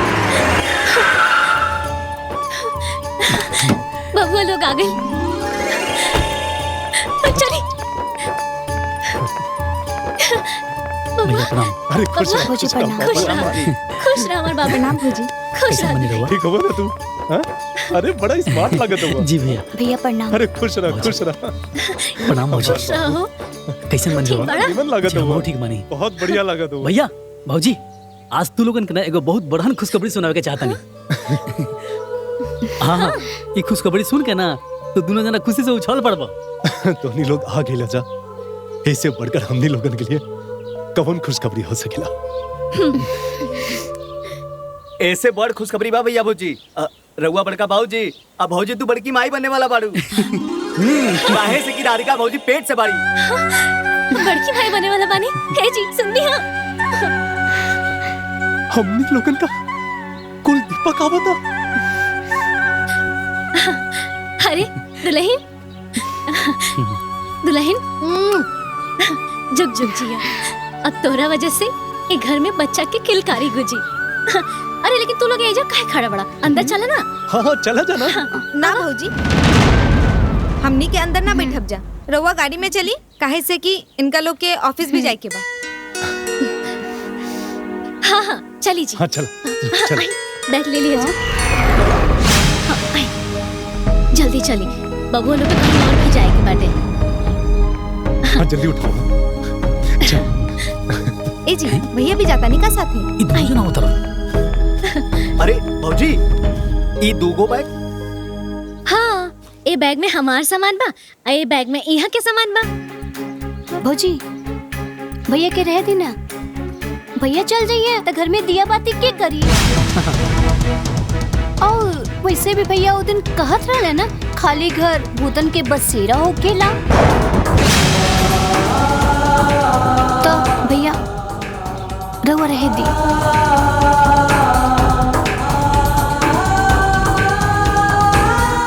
बबुआ लोग आ गए, चली। अरे खुश रह, खुश रह, खुश रह हमारे बाबा। प्रणाम भौजी। खुश रह। ठीक हो ना तू? हाँ? अरे बड़ा स्मार्ट लगा तुम। जी भैया। भैया प्रणाम। अरे खुश रह, खुश रह। प्रणाम भौजी। खुश रहो। कैसे मन रहा? बड़ा निमन लगा तुम। बहुत ठीक बनी। बहुत बढ़िया लगा तुम। भैया, भौजी, आज तू लोगन के ना एगो बहुत बड़हन खुशखबरी सुनावे के चाहता नहीं। हाँ, ये खुशखबरी सुन के ना तो दोनों जना खुशी से उछल पड़बो। तो नहीं लोग आ गए जा, ऐसे बढ़कर हमनी लोगन के लिए कौन खुशखबरी हो सकेला? ऐसे बड़ खुशखबरी बा भैया भौजी। रउआ बड़का भाऊजी, अब भौजी तू बड़की माई बनने वाला बाड़ू। काहे से कि राधिका भौजी पेट से बाड़ी। बड़की भाई बने वाला बानी। हे जी सुननी हाँ। हमनी लोगन का कुल दीपक आवता। अरे दुल्हन, दुल्हन, जुग जुग जिया। अब तोरा वजह से ये घर में बच्चा की किलकारी गुजी। अरे लेकिन तू लोग ये जा काहे खड़ा बड़ा? अंदर चला ना। हाँ हाँ चला जाना। ना भौजी, हमनी के अंदर ना बैठब जा, रउआ गाड़ी में चली, काहे से कि इनका लोग के ऑफिस भी जाए के बा। हाँ हाँ चली जी। हाँ चल चल। बैग ले लिया जी। हाँ, आई। जल्दी चली, बबुआ लोग कहीं और भी जाए के बाटे। हाँ जल्दी उठाओ। ए जी, भैया भी जाता नहीं का साथ में? इधर ना उतर। अरे भौजी, ये दूगो बैग? हाँ, ए बैग में हमार सामान बा, ए बैग में यहाँ के सामान बा। भौजी, भैया के रह देना, भैया चल जाइए तो घर में दिया बाती के करिए। और वैसे भी भैया वो दिन कहत रहे ना, खाली घर भूतन के बसेरा होकेला। तो भैया रवा रह दी।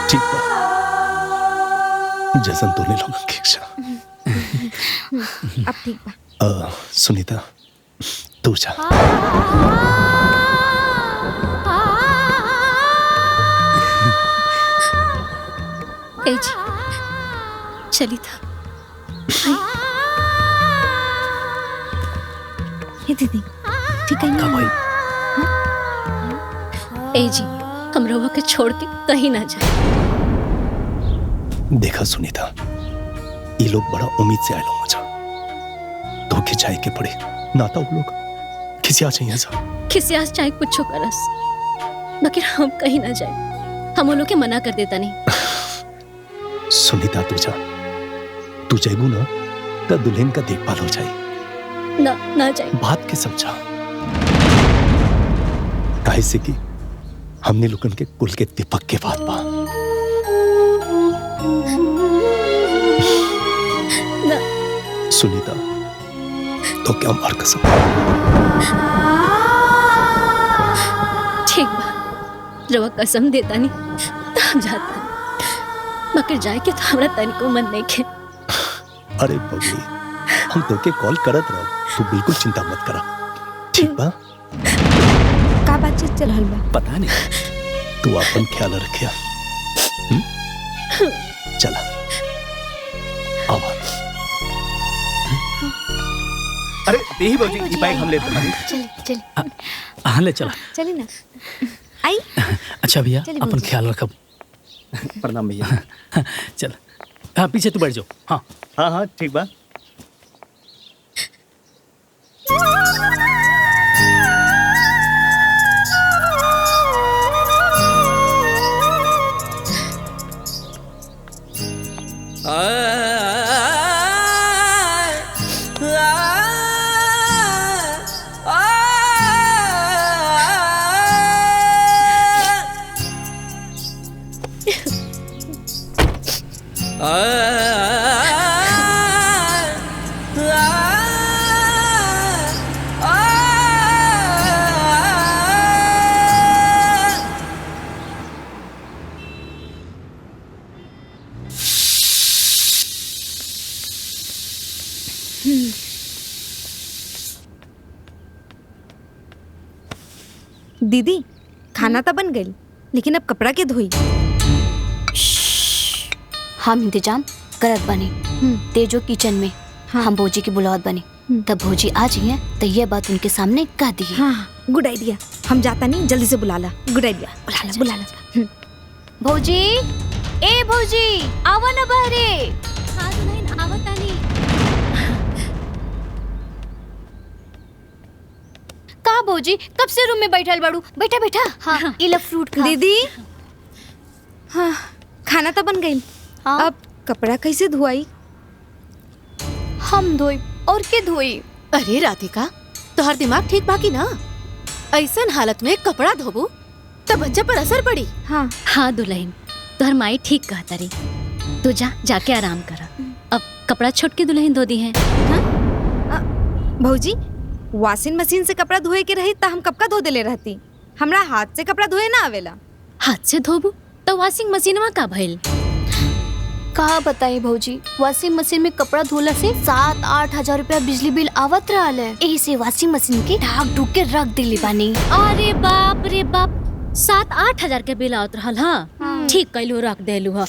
ठीक बा, जैसन तूने लोगन की इच्छा। अब ठीक बा। सुनीता तू जा। ए जी, चली था। हे दीदी, ठीक है ना? ए जी, हम रवा के छोड़ के कहीं ना जाए। देखा सुनीता, ये लोग बड़ा उम्मीद से आए लोग मजा तो खिंचाई के पड़े नाता वो लोग खिसिया चाहिए सा। खिसिया चाहे कुछ करस, मगर हम कहीं ना जाए, हम लोग के मना कर देता नहीं। सुनीता तू जा, तू जाएगू ना तो दुल्हन का देखभाल हो जाए। ना ना जाए। बात के समझा, काहे से कि हमने लोगन के कुल के दीपक के बात बा। सुनीता, तो क्या मार कसम। ठीक बा, रवा कसम देता नहीं तो हम जाता मगर जाए के तो हमरा तनिको मन नहीं के। अरे बबली, हम तोके कॉल करत रहो, तू बिल्कुल चिंता मत करा, ठीक बा? का बातचीत चल रहल बा? पता नहीं, तू अपन ख्याल रखिया। चला आवा। अरे देही भौजी, ये बैग हम लेते हैं। चल हाँ ले चला। चली ना आई। अच्छा भैया, चलिए अपन भौजी। ख्याल रखब। प्रणाम भैया। चल, हाँ पीछे तू बैठ जाओ। हाँ हाँ हाँ ठीक बा। दीदी, खाना तो बन गई, लेकिन अब कपड़ा के धोई। हम इंतजाम करत बनी तेजो किचन में। हम भौजी की बुलावत बनी, तब भौजी आ जाइए तो ये बात उनके सामने कह दी। हाँ, गुड आइडिया। हम जाता नहीं, जल्दी से बुला ला। गुड आइडिया, बुला ला। भौजी, ए भौजी, आवा ना बहरे। हाँ दुल्हन, आवत आनी। का भौजी, कब से रूम में बैठल बाड़ू? बैठा बैठा। हाँ, ये लो फ्रूट खा। दीदी, हाँ, खाना तो बन गई। हाँ? अब कपड़ा कैसे धोई? हम धोई और के धोई? अरे राधिका, तोहर दिमाग ठीक बाकी ना? ऐसन हालत में कपड़ा धोबू तब बच्चा पर असर पड़ी। हाँ हाँ दुल्हन, तोहर माई ठीक कहता रही। तू जाके आराम करा। अब कपड़ा छोट के दुल्हन धो दी है। भौजी, वॉशिंग मशीन से कपड़ा धोए के रही तो हम कब का धो देले रहती। हमरा हाथ से कपड़ा धोए ना आवेला। हाथ से धोबू तो वॉशिंग मशीन में का भइल? कहा बताई भौजी, वॉशिंग मशीन में कपड़ा धोला से 7-8 हजार रुपया बिजली बिल आवत रहल है। यही से वॉशिंग मशीन के ढाक ढूक के रख दिली बानी। अरे बाप रे बाप, 7-8 हजार के बिल आवत रहल। हाँ ठीक कैलू, रख देलू। हाँ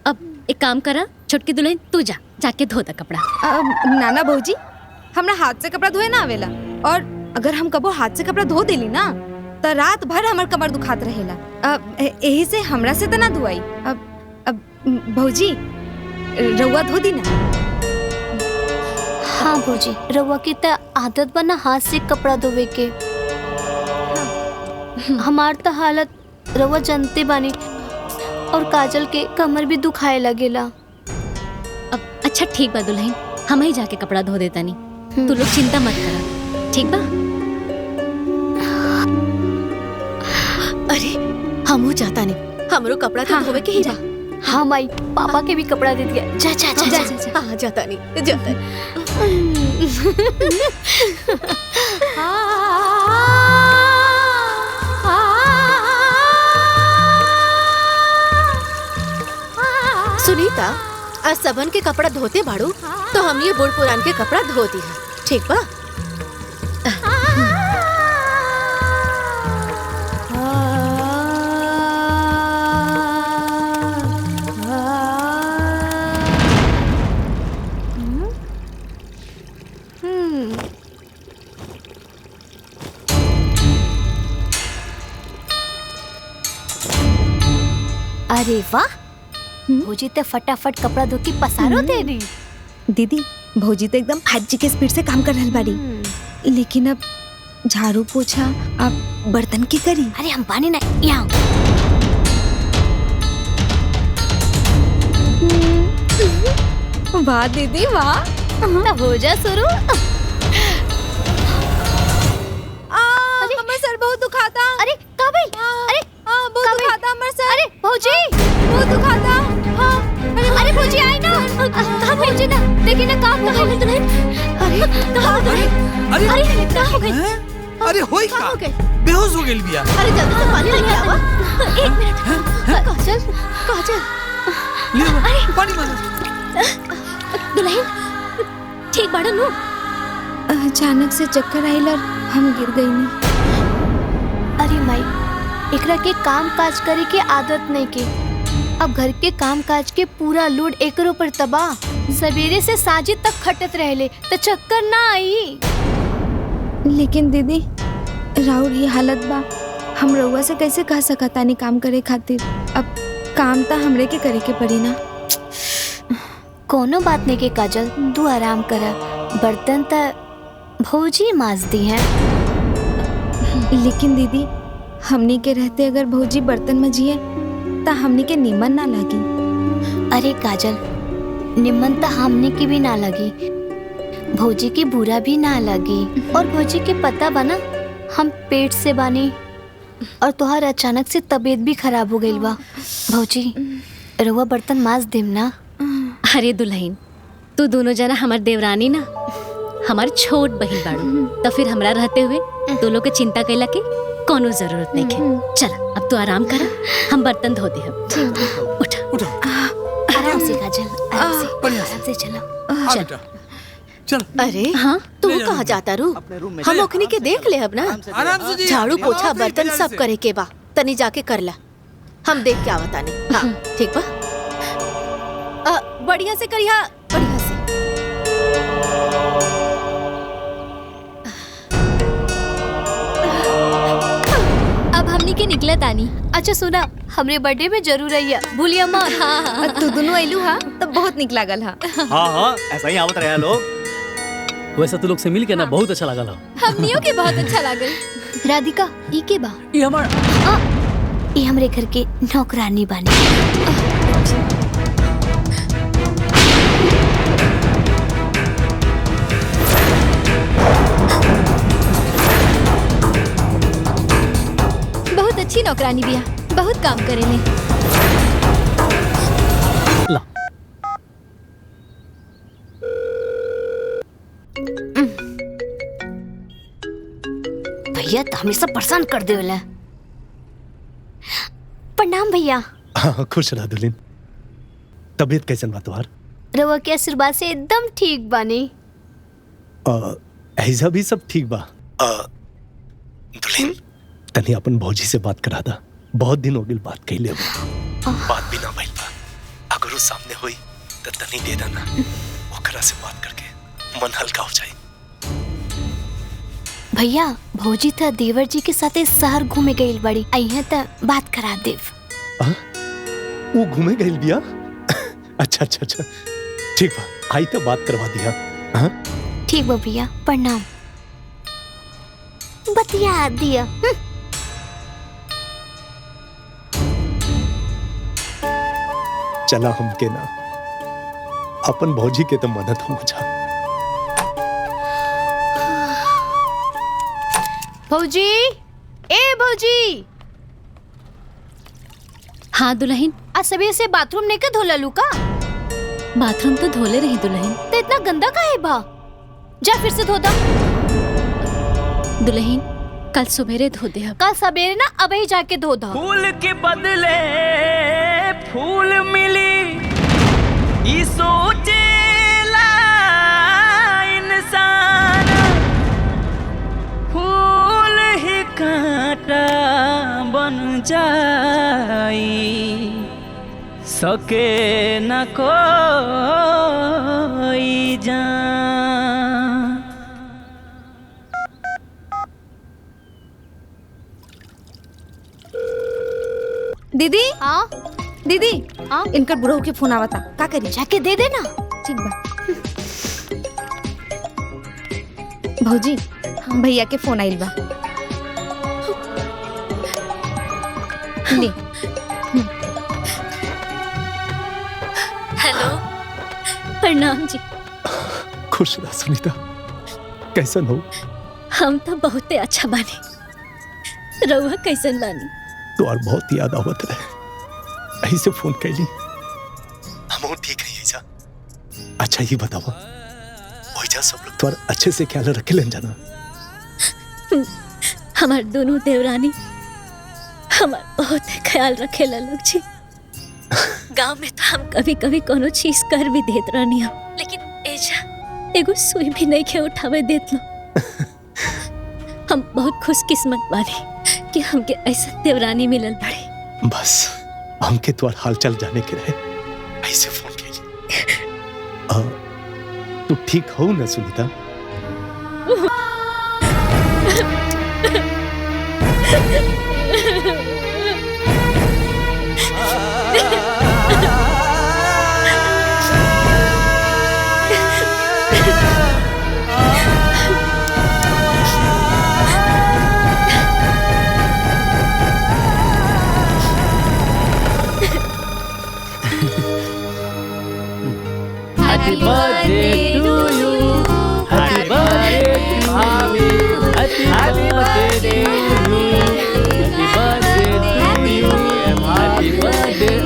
अब एक काम करा, छोटकी दुल्हन तू जाके धो दा कपड़ा। नाना भौजी, हमरा हाथ से कपड़ा धोए ना आवेला, और अगर हम कबो हाथ से कपड़ा धो देली ना तो रात भर हमर कमर दुखात रहेला। यही से हमरा से तो ना धुआई। अब भौजी, रउआ धो दी ना। हाँ भौजी, रउआ की तो आदत बना हाथ से कपड़ा धोवे के। हमार तो हालत रउआ जानते बानी, और काजल के कमर भी दुखाए लगेला। अब अच्छा ठीक बा दुल्हन, हम ही जाके कपड़ा धो देता नहीं। तू लोग चिंता मत करा, ठीक बा? अरे हमू जाता नहीं, हमरो कपड़ा तो धोवे के ही बा। हाँ माई, पापा के भी कपड़ा दे दिया। जा जा जा जा, जा, जा। हाँ जाता नहीं, जाता सुनीता, आज सबन के कपड़ा धोते बाड़ू तो हम ये बूढ़ पुरान के कपड़ा धो दी है, ठीक बा? अरे वाह, भौजी तो फटाफट कपड़ा धो के पसारो दे रही। दीदी, भौजी तो एकदम 5G के स्पीड से काम कर रहल बाड़ी, लेकिन अब झाड़ू पोछा अब बर्तन की करी। अरे हम पानी ना यहाँ। वाह दीदी वाह, तब हो जा शुरू। हमारा सर बहुत दुखाता। अरे काबिल, अरे भौजी मुंह दुखाता। हाँ अरे भौजी आई ना। कहाँ भौजी ना देखी ना कहाँ हो गई दुल्हन। अरे कहाँ हो गई। अरे कहाँ हो गई। अरे होई का बेहोश हो गेल बिया। अरे जल्दी से पानी लेके आवा। एक मिनट। काजल काजल ले पानी मांगो। दुल्हन ठीक बाड़ा नु। अचानक से चक्कर आइल और हम गिर गई नहीं। अरे माई एकरा के काम काज करे के आदत नहीं के। अब घर के काम काज के पूरा लोड एकरो पर तबाह। सवेरे से साँझ तक खटत रहले तो चक्कर ना आई। लेकिन दीदी राउर ये हालत बा, हम रउआ से कैसे कह सकता नहीं काम करे खातिर। अब काम तो हमरे के करे के पड़ी ना। कोनो बात नहीं के काजल, तू आराम करा। बर्तन तो भौजी माज दी है। लेकिन दीदी हमनी के रहते अगर भौजी बर्तन मजिए तो हमनी के निमन ना लगी। अरे काजल निमन तो हमने की भी ना लगी, भौजी की बुरा भी ना लगी। और भौजी के पता बना हम पेट से बानी और तुहार अचानक से तबीयत भी खराब हो गई बा। भौजी रउआ बर्तन माज देम ना। अरे दुल्हन तू दोनों जना हमार देवरानी ना, हमार छोट बहन बाड़ू, तो फिर हमरा रहते हुए तू लोग के चिंता कैला के कोनो जरूरत नहीं है। चल अब तू आराम कर, हम बर्तन धो दे। उठ आराम से काजल, आराम से चलो। चल। अरे हाँ तू कहाँ जाता रू। हम ओखनी के देख ले अब ना। झाड़ू पोछा बर्तन सब करे के बा, तनी जाके कर ला। हम देख के आवता नहीं। हाँ ठीक बा। बढ़िया से करिया, बढ़िया से। अब हमनी के निकला तानी। अच्छा सुना, हमरे बर्थडे में जरूर आइया, भूलिया मत। हाँ। तू दोनों आइलू हा तो बहुत निक लागल हा। हाँ ऐसा ही आवत रहे लोग। वैसे तू लोग से मिल के ना बहुत अच्छा लगा। हमनियों के बहुत अच्छा लागल। राधिका ई के बा? ये हमार ये हमरे घर के नौकरानी बानी। बहुत अच्छी नौकरानी बिया, बहुत काम करेले। ला भैया तो हमेशा परेशान कर दे वाला। प्रणाम भैया। हाँ खुश रह दुल्हन। तबीयत कैसन बा तुम्हार? रवा के आशीर्वाद से एकदम ठीक बानी। ऐसा भी सब ठीक बा। दुल्हन तनी अपन भौजी से बात करा दा, बहुत दिन हो गए बात कइले बात भी ना भइल बा। अगर वो सामने हुई तो तनी दे देना, ओकरा से बात करके मन हल्का हो जाए। भैया भौजी था देवर जी के साथे शहर घूमे गइल बड़ी, अइहे त बात करा देव। वो घूमे गइल बिया? अच्छा अच्छा अच्छा ठीक बा, आई तो बात करवा दिया। हाँ ठीक बा भैया, प्रणाम। बतिया दिया। चला हमके ना अपन भौजी के तो मदद हो जा। भौजी, ए भौजी। हाँ दुल्हन। आज सवेरे से बाथरूम नहीं के धोला लूका? बाथरूम तो धोले रही दुल्हन। तो इतना गंदा काहे बा? जा फिर से धो दा। दुल्हन कल सवेरे धो दे। कल सवेरे ना अबही जाके धो दा। फूल के बदले फूल मिली, ई सोचेला इंसान, फूल ही कांटा बन जाई, सके न कोई जान। दीदी। हाँ दीदी। हाँ इनकर बुढ़ऊ के फोन आवता, का करी? जाके दे देना। ठीक बा। भौजी भैया के फोन आइल बा। ले। हेलो प्रणाम जी। खुश रह सुनीता, कैसन हो? हम तो बहुत अच्छा बानी, रउआ कैसन बानी? तो और बहुत याद आवत रहे, ऐसे फोन कैली हम ठीक है ऐसा। अच्छा ये बताओ ओइजा सब लोग तुम्हारा अच्छे से ख्याल रखे लेन जाना। हमार दोनों देवरानी हमार बहुत ख्याल रखे लोग जी। गांव में तो हम कभी कभी कोनो चीज कर भी देत रहनी हो, लेकिन एजा एगो सुई भी नहीं के उठावे देत लो। हम बहुत खुशकिस्मत वाली कि हमके ऐसा देवरानी मिलल बड़ी। बस हमके तुम्हार हाल चाल जाने के रहे ऐसे फोन कैली। तू ठीक हो ना Sunita? Happy birthday to you. Happy birthday to you. Happy birthday to you. Happy birthday to you. Happy birthday.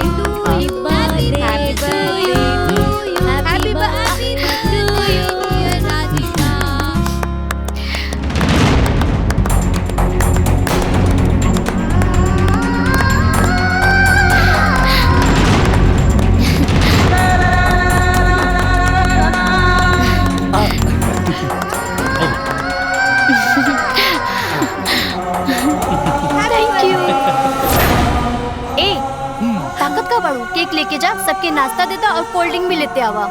Happy birthday to you. Happy birthday to you, Radhika. Thank you. ए, ताकत का बाड़ू, केक लेके जा, सबके नाश्ता देता और कोल्ड ड्रिंक भी लेते आवा।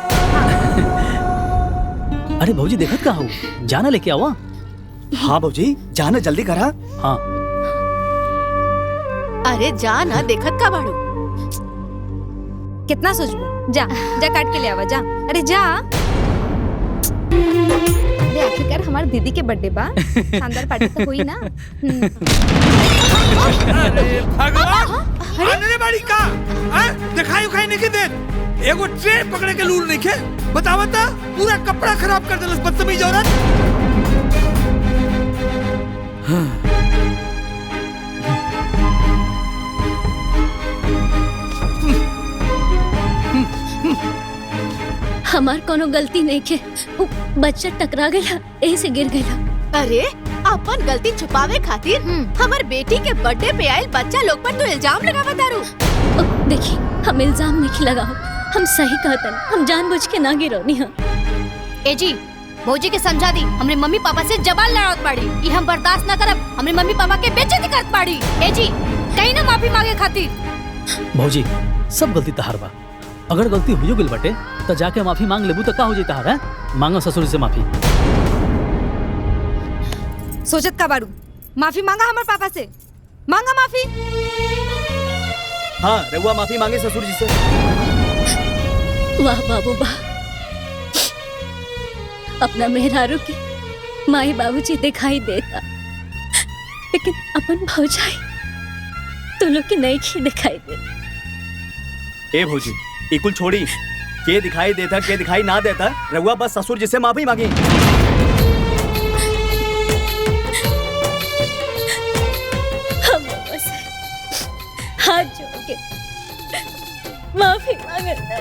अरे भौजी देखत का हो, जाना लेके आवा। हाँ भौजी जाना जल्दी करा। हाँ अरे जा ना, देखत का बाड़ू। कितना सोचबो, जा जा काट के ले आवा जा। अरे जा। अरे आखिरकार हमारे दीदी के बर्थडे बा, शानदार पार्टी तो हुई ना। अरे भगवान, आने बाड़ी का दिखाई उखाई नहीं के दे। एगो ट्रेन पकड़े के लूर नहीं के बता पूरा कपड़ा खराब कर देलस बदतमीज औरत। हमार कोनो गलती नहीं के, उ बच्चा टकरा गया, यही से गिर गया। अरे अपन गलती छुपावे खातिर हमार बेटी के बर्थडे पे आयल बच्चा लोग पर तो इल्जाम लगावा तारू। देखी हम इल्जाम नहीं लगाओ, हम सही कहतन, हम जानबूझ के ना गिरौनी हम। ए जी, भौजी के समझा दी, हमरे मम्मी पापा से जबान लड़ावत बाड़ी, ई हम बर्दाश्त ना करब। हमरे मम्मी पापा के बेइज्जती करत बाड़ी। ए जी, कहीं ना माफी मांगे खातिर। भौजी सब गलती तहार बा, अगर गलती हो गइल बाटे तो जाके माफी मांग लेबू तो का हो जाई तहार है? मांगो ससुर से माफी। सोचत का बारू, माफी मांगा हमारे पापा से, मांगा माफी। हाँ रहुआ माफी मांगे ससुर जी से। वाह बाबू वाह, अपना मेहरारू की माई बाबूजी दिखाई देता, लेकिन अपन भौजाई तू लोग की नहीं की दिखाई देता। ए भौजी इकुल छोड़ी, के दिखाई देता के दिखाई ना देता, रहुआ बस ससुर जी से माफी मांगी। हम बस हाथ जोड़ के माफी मांगता है।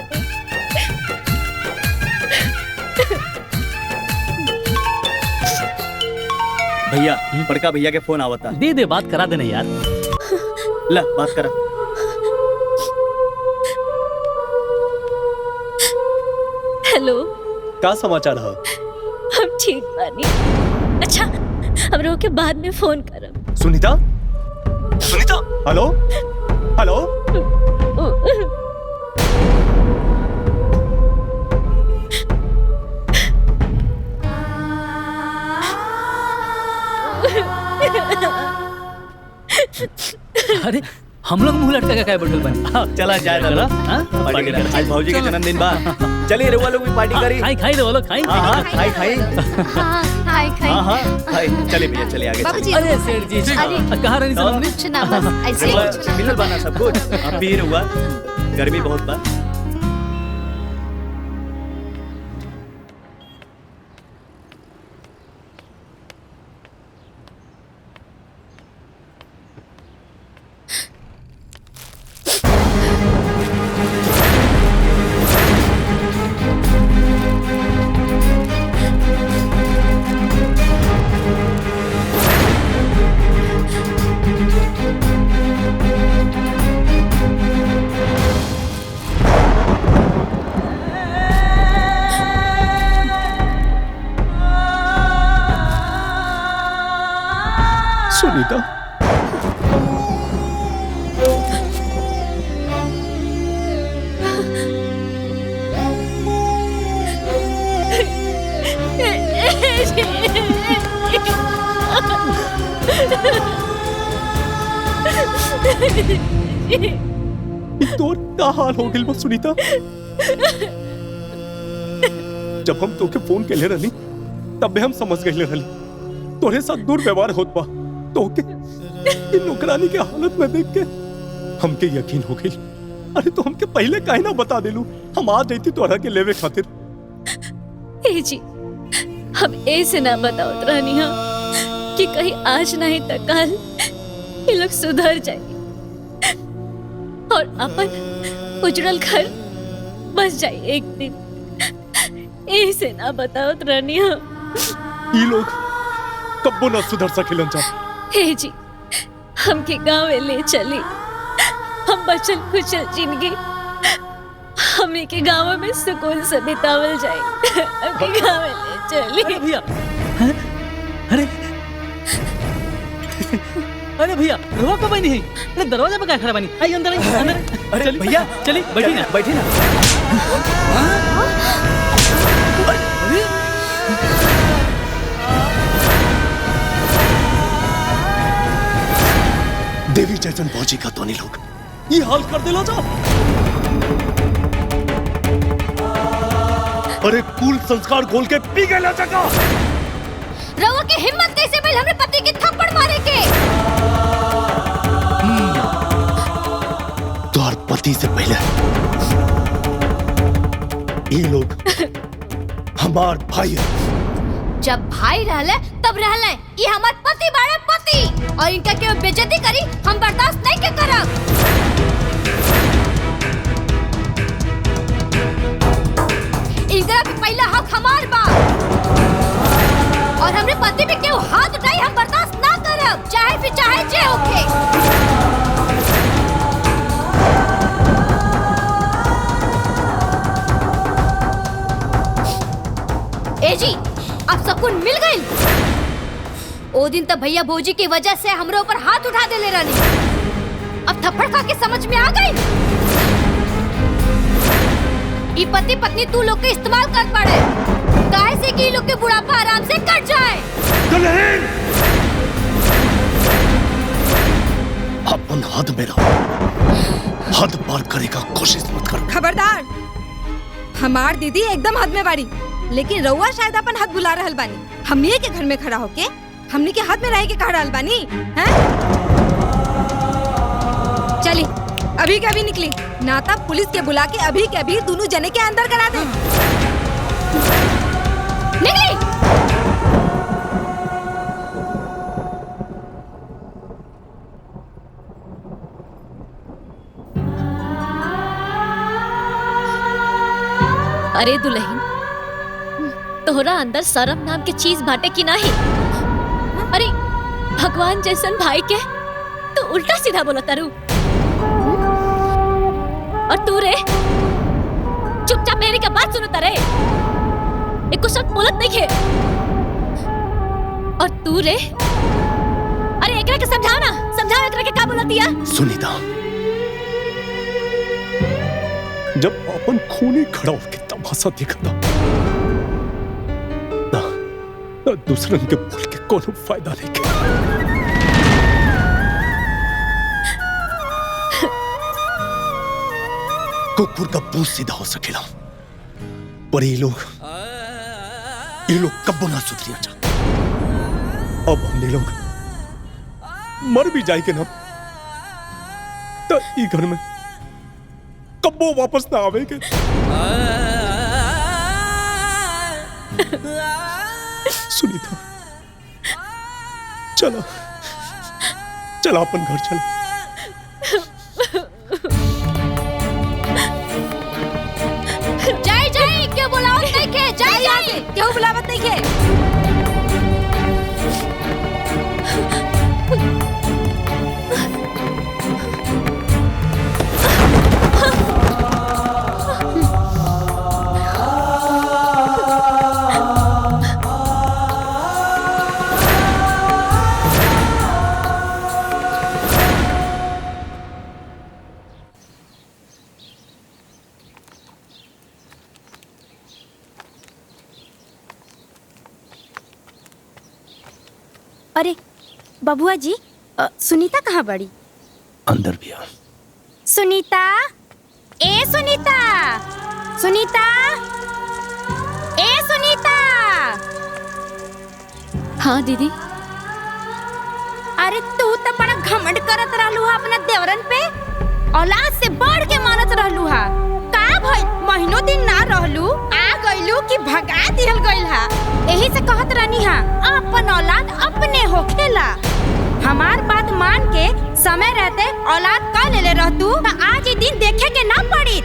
भैया बड़का भैया के फोन आवता, दे दे बात करा देने यार। ला बात करा। हेलो, क्या समाचार है? हम ठीक बानी। अच्छा हम रोके बाद में फोन करब। Sunita, Sunita, hello hello. अरे हम लोग मुंह लटका के काय बैठल बनी? चला जाए ना, पार्टी करें। आज भौजी के जन्मदिन बा, चलिए रहुआ लोग भी पार्टी करी। खाई खाई रहो, खाई। हाँ हाँ खाई खाई। हाय हाँ हाँ खाई। चलिए भैया चलिए आगे। बाबूजी, अरे सेठ जी, कहाँ रहनी सब हमने? कुछ ना, बस ऐसे ही कुछ ना। मिलल बाना सब कुछ। अब भी रहुआ, गर्मी बहुत बा। सुनीता, तोर का हाल हो गइल बा सुनीता। जब हम तोके फोन केले रहनी तब हम समझ गए रहनी तोरे साथ दुर्व्यवहार होत बा। तोके इन नौकरानी के हालत में देख के हमके यकीन हो गई। अरे तो हमके पहले काहे ना बता देलू, हम आ जाती तोरा के लेवे खातिर। ए जी, हम ऐसे ना बताओ रहनी कि कहीं आज नहीं तो कल ये लोग सुधर जाए और अपन उजड़ल घर बस जाए एक दिन। ऐसे ना बताओ रहनी ये लोग कब्बो ना सुधर सकेलन जा। हे जी, हमके गाँव ले चली। हम बचल खुचल जिंदगी हमें के गाँव में सुकून से बितावल जाए। हमके गाँव ले चली। अरे भैया, अरे अरे भैया, रुआ कब नहीं है? अरे दरवाजा पे क्या खड़ा बनी? आई अंदर आई, अंदर। अरे भैया, चली बैठी ना, बैठी ना। देवी जैसन भौजी का तो नहीं लोग ये हाल कर दिला जा। अरे कुल संस्कार खोल के पी गए ला जगह। रउआ की हिम्मत कैसे भइल हमरे पति के थप्पड़ मारे के? तोहर पति से पहले ये लोग हमार भाई है। जब भाई रहले तब रहले, ये हमार पति बाड़े पति, और इनका केवल बेइज्जती करी हम बर्दाश्त नहीं के करब। इनकरा भी पहला हक हमार बा, और हमरे पति पे केहू हाथ उठाई हम बर्दाश्त ना करब, चाहे फिर चाहे जे होके। ए जी, अब सुकून मिल गई। ओ दिन तब भैया भौजी की वजह से हमरे ऊपर हाथ उठा देले रहनी, अब थप्पड़ खा के समझ में आ गई। ई पति पत्नी तू लोग के इस्तेमाल कर पड़े, काहे से कि लोग के बुढ़ापा आराम से कट जाए। अपन हद में रहो, हद पार करे का कोशिश मत करो। खबरदार, हमार दीदी एकदम हद में बाड़ी, लेकिन रउआ शायद अपन हद बुला रहल बानी। हमनी के घर में खड़ा होके हमनी के हद में रह के कह रहल बानी हैं? चली अभी के अभी निकली, नाता पुलिस के बुला के अभी के अभी दोनों जने के अंदर करा दे। निकली। अरे दुल्हन, तोहरा अंदर शर्म नाम के चीज बाटे की नहीं? अरे भगवान जैसन भाई के तू उल्टा सीधा बोला तारू, और तू रे चुपचाप मेरी का बात सुनो तारे, एक कुछ बोलत नहीं है। और तू रे, अरे एकरा के समझाओ ना, समझाओ एकरा के का बोलत दिया। सुनीता, जब अपन खूनी खड़ा होके तमाशा देखता ना दूसरन के बोल के कोनो फायदा नहीं के। कुकुर का पूंछ सीधा हो सकेला, पर ये लोग कब्बो ना सुधरिया जा। अब हमने लोग मर भी जाएंगे ना तो ई घर में कब्बो वापस ना आवेंगे। सुनीता, चलो चलो अपन घर चलो। जाए जाए, क्यों बुलावत नहीं के? जाए जाए, क्यों बुलावत नहीं के? अरे बबुआ जी, सुनीता कहाँ बड़ी? अंदर भी आ। सुनीता, ए सुनीता, सुनीता, ए सुनीता। हाँ दीदी। अरे तू तो बड़ा घमंड करत रहलू हा अपना देवरन पे, औलाद से बढ़ के मानत रहलू हा। का भाई महीनों दिन ना रहलू, आ गइलू कि भगा दिहल गइल हा। यही से कहत रहनी हा, अपन औलाद अपने होखेला। हमार बात मान के समय रहते औलाद का ले रहतू तो आज ही दिन देखे के ना पड़ी।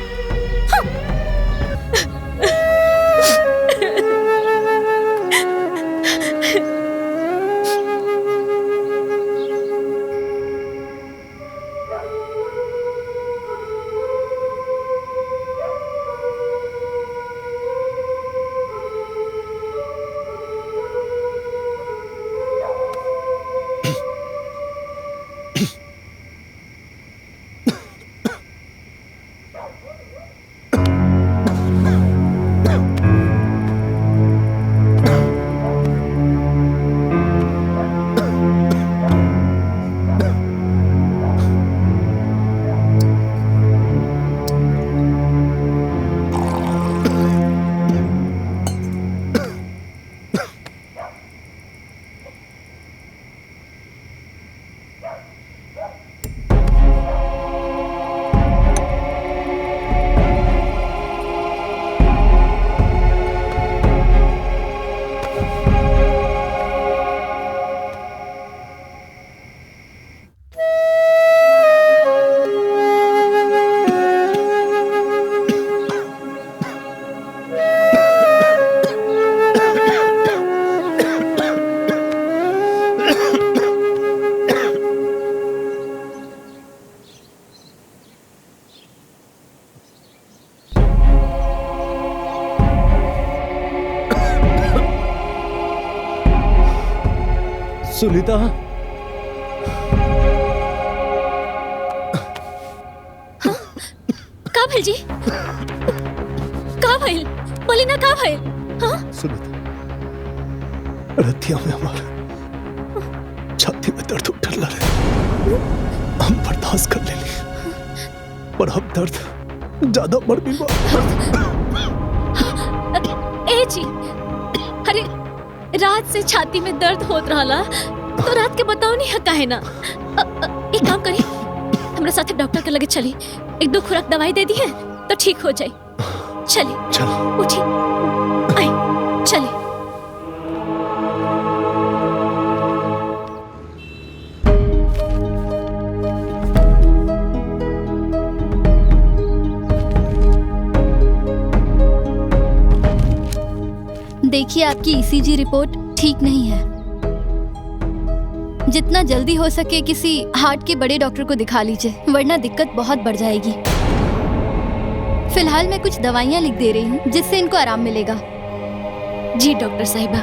सुनीता, का भइल जी? का भइल? बोली ना का भइल? हाँ? सुनीता, रतिया में हमारा छाती में दर्द उठल रहे। हम बर्दाश्त कर लेली, पर अब दर्द ज्यादा बढ़ गई बा। ए जी, अरे रात से छाती में दर्द होत रहला तो रात के बताओ नहीं है काहे ना। एक काम करी, हमरा साथे डॉक्टर के लगे चली, एक दो खुराक दवाई दे दी है तो ठीक हो जाए। चली उठी, आई चली। देखिए आपकी ईसीजी रिपोर्ट ठीक नहीं है। जितना जल्दी हो सके किसी हार्ट के बड़े डॉक्टर को दिखा लीजिए, वरना दिक्कत बहुत बढ़ जाएगी। फिलहाल मैं कुछ दवाइयाँ लिख दे रही हूँ जिससे इनको आराम मिलेगा। जी डॉक्टर साहिबा।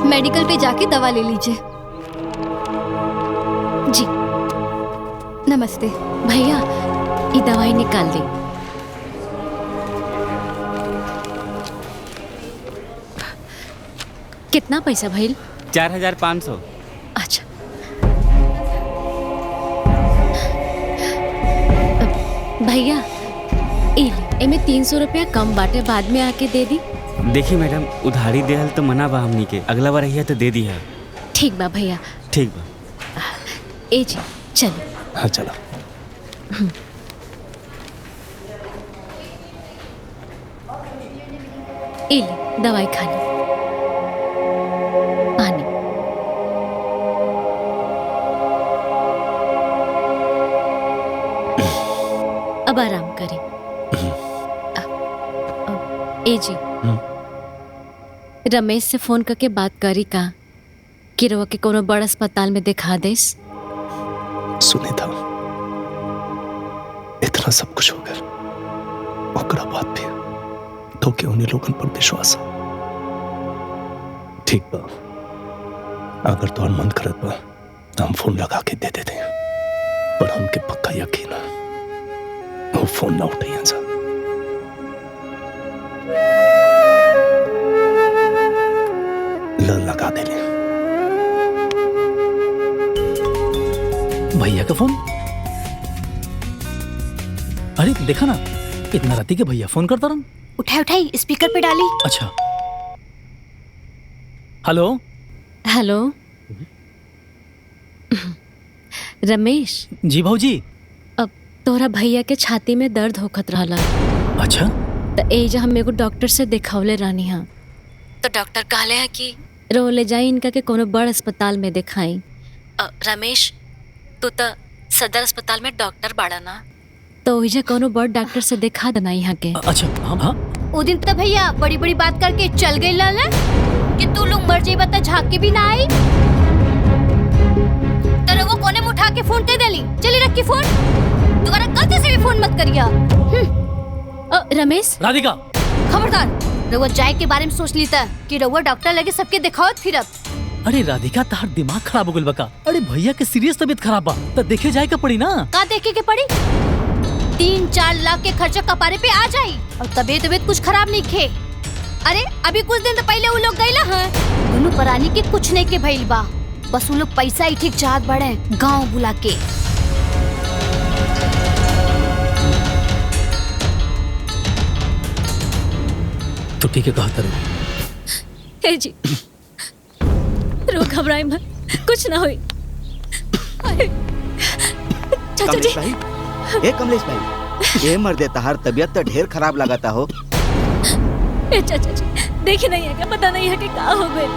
मेडिकल पे जाके दवा ले लीजिए। जी नमस्ते। भैया ये दवाई निकाल दी। कितना पैसा भइल? 4500। अच्छा भैया एमे 300 रुपया कम बाटे, बाद में आके दे दी। देखिए मैडम, उधारी देहल तो मना बा हमनी के, अगला बार रहिए तो दे दी है। ठीक बा भैया। ठीक बा। ए जी चलो। हाँ चलो। ए ले दवाई खानी, पानी। अब आराम करें। ए जी रमेश से फोन करके बात करी का कि रवा के कोनो बड़ा अस्पताल में दिखा देस। सुनीता, इतना सब कुछ हो गया, ओकरा बात भी तो के उन्हीं लोगन पर विश्वास है। ठीक बा, अगर तोहर मन करत बा तो हम फोन लगा के दे देते हैं, पर हमके पक्का यकीन है वो फोन ना उठाइए सर। लगा दे ले भैया का फोन। अरे देखा ना, इतना राती के भैया फोन करता रहा। उठाई उठाई, स्पीकर पे डाली। अच्छा, हेलो हेलो रमेश। जी भाऊजी। अब तोरा भैया के छाती में दर्द होखत रहला। अच्छा, तो एजा हम एगो डॉक्टर से दिखावले रानी हा, तो डॉक्टर कहले है कि रो ले जाई इनका के कोनो बड़ अस्पताल में दिखाई। रमेश तू तो सदर अस्पताल में डॉक्टर बाड़ा ना, तो ओइजा कोनो बड़ डॉक्टर से दिखा देना यहाँ के। अच्छा हाँ। वो दिन तो भैया बड़ी बड़ी बात करके चल गई लाला कि तू लोग मर जाइबा त झाँक के भी ना आई। तेरे वो कोने में उठा के फोन कर देली। चली रखी फोन, दोबारा गलती से भी फोन मत करिया। रमेश। राधिका खबरदार, रउआ जाए के बारे में सोच ली था कि रउआ डॉक्टर लगे सबके दिखावत फिरब। अरे राधिका, तार दिमाग खराब हो गइल बका। अरे भैया के सीरियस तबीयत खराब बा, तो देखे जाए का पड़ी ना। का देखे के पड़ी? 3-4 लाख के खर्चा कपारे पे आ जाई और तबीयत कुछ खराब नहीं खे। अरे अभी कुछ दिन तो पहले वो लोग गईला हैं, दोनों परानी के कुछ नहीं के भइल बा, बस वो लोग पैसा ही ठीक चाहत बड़े गांव बुला के। तो ठीक है, कहता रहो। हे जी रो, घबराए मत, कुछ ना हुई। चाचा जी। ए कमलेश भाई, ये मर्दे तहार तबीयत तो ढेर खराब लगाता हो। ए चाचा जी, देखी नहीं है क्या, पता नहीं है कि क्या हो गया।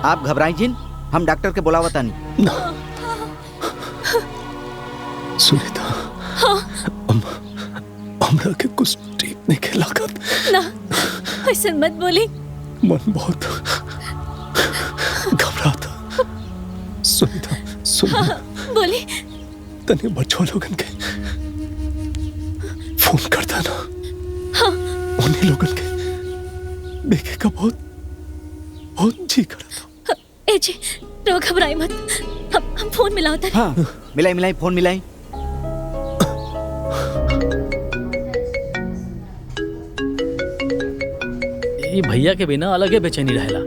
आप घबराई जिन, हम डॉक्टर के बुलावता नहीं। सुनीता, हमरा के कुछ ठीक नहीं के लागत ना, ऐसे मत बोली। मन बहुत घबराता। सुनीता सुन, बोली। तने बच्चों लोगन के फोन करता ना। हाँ। उन्हीं लोगन के देखे का बहुत जी करता। ए जी रो, घबराई मत, हम फोन मिलाओ। हाँ, मिलाई फोन मिलाई। ये भैया के बिना अलग ही बेचैनी रहेला।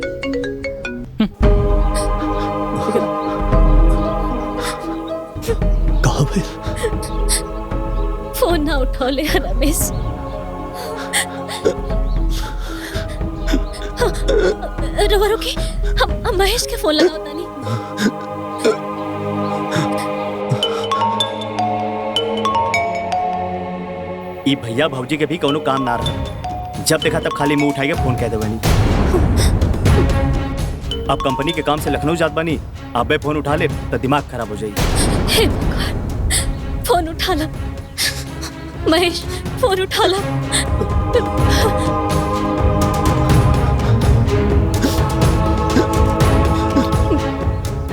कहाँ भाई? फोन ना उठा ले रमेश। रो रुकी, हम महेश के फोन लगाओ तानी। ई भैया भौजी के भी कोनो काम ना रहा, जब देखा तब खाली मुंह उठाएगा फोन कह दे बनी। अब कंपनी के काम से लखनऊ जात बनी, अब फोन उठा ले तो दिमाग खराब हो जाएगी। हे भगवान, फोन उठा ला महेश, फोन उठा ला।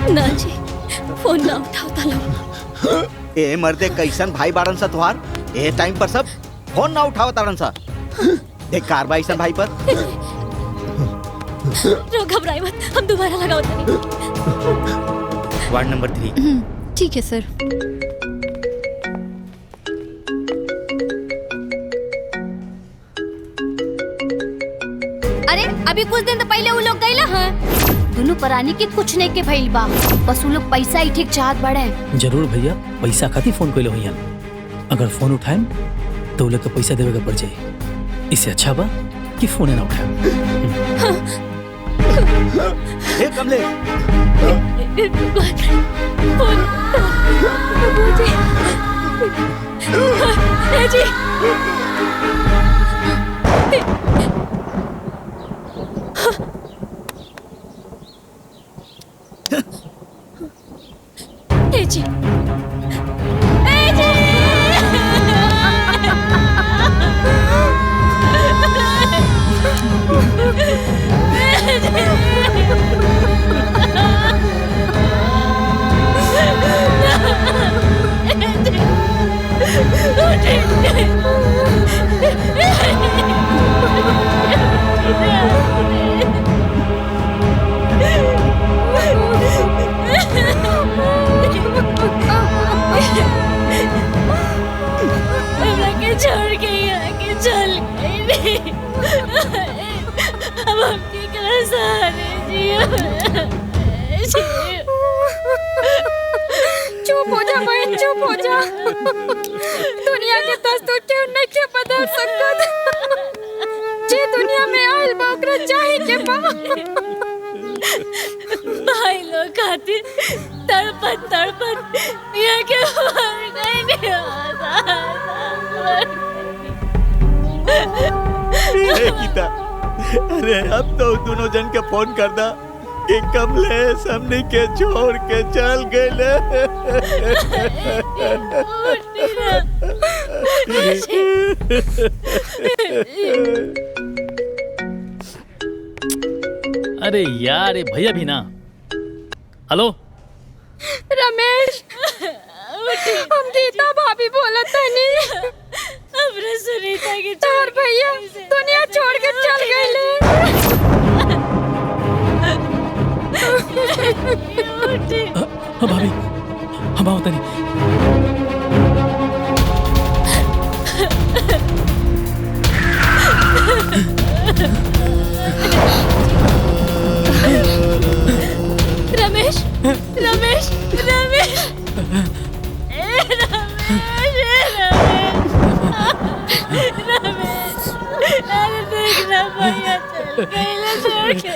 ना जी, फोन ना उठाओ तालो। ए मर्दे कैसन भाई बारन सा तुहार, ए टाइम पर सब फोन ना उठाओ तारन सा। देख कार्रवाई सन भाई पर। रो, घबराई मत, हम दोबारा लगाओ तानी। Ward number 3। ठीक है सर। अरे अभी कुछ दिन तो पहले वो लोग गईला हैं, दोनों परानी के कुछ नहीं के भइल बा, बस वो लोग पैसा ही ठीक चाहत बड़े। जरूर भैया, पैसा खातिर फोन कइले होइयन। अगर फोन उठाएम तो लोग के पैसा देवे के पड़ जाई। इससे अच्छा बा कि फोन ना उठाएम। ए कमले, जी जी चुप हो जा बहन, चुप हो जा। दुनिया के दस्तूर क्यों नहीं के बदल सकत। जे दुनिया में आयल बा ओकरा चाहे के बा। भाई लोग खातिर तड़पत तड़पत ये के मर नहीं गीता, अरे अब तो दोनों जन के फोन कर दा कि कमलेश हमने के छोड़ के चल गए। अरे यार ये भैया भी ना। हेलो रमेश, हम गीता भाभी बोलत तनी। हमरे सुनीता की तोर भैया दुनिया छोड़ के चल गए। भाभी हम आओ तनी। रमेश रमेश रमेश रमेश, अरे देखना भैया चल गए छोड़ के।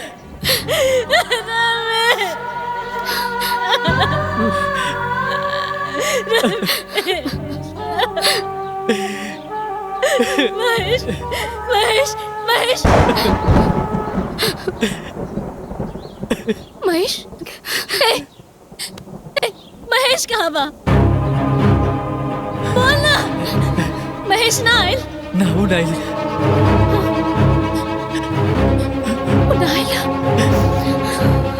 महेश महेश महेश महेश महेश कहाँ बा? बोल ना। महेश ना आयल? ना वो डायल।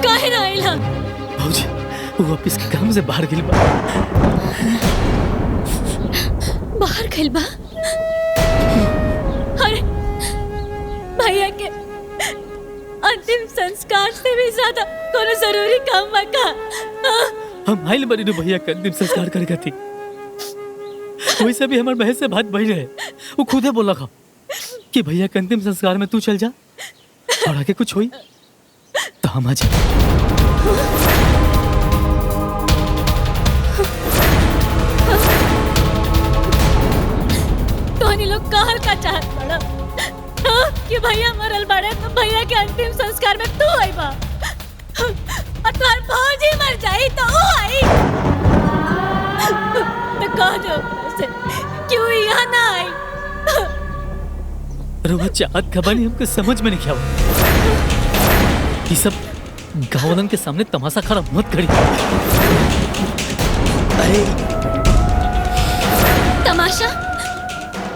काहे ना आयल? भाऊजी वो ऑफिस के काम से बाहर गिल बा। बाहर गइल बा? अरे भैया के अंतिम संस्कार से भी ज्यादा कोनो जरूरी काम बा का? हम आइल बनी भैया के अंतिम संस्कार करेगा थी। वैसे भी हमारे बहन से बात बढ़ रहे। वो खुद ही बोला था कि भैया के अंतिम संस्कार में तू चल जा और आगे कुछ हुई तो हम आ जाए। तोहनी लोग कहल का चाहत बड़ा कि भैया मरल बड़े तो भैया के अंतिम संस्कार में तू आई बा और तुम्हार भौजी मर जाई तो वो आई तो कह दो से क्यों यहाँ ना आई? रोवा चाहत खबानी हमको समझ में नहीं क्या ये सब गाँव वालन के सामने तमाशा खराब मत करी। अरे तमाशा?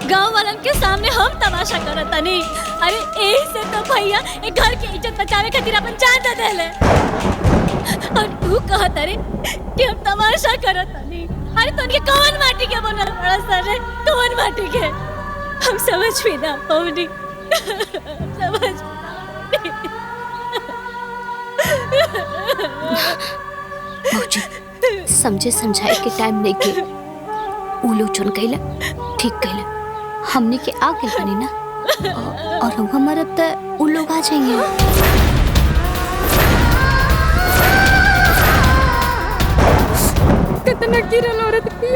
गांव वालन के सामने हम तमाशा करत नहीं। अरे यही से तो भैया एक घर की इज्जत बचावे खातिर अपन जान दे देले और तू कहत अरे कि हम तमाशा करत नहीं। अरे तो उनके कौन माटी के बनल बड़ा सर है? कौन माटी के? हम समझ भी ना पवनी समझ समझे समझाए के टाइम नहीं के उलू चुन कैला ठीक कैला। हमने के आगे बनी ना और हमारे तो उन लोग आ जाएंगे। कितना गिरल औरत थी।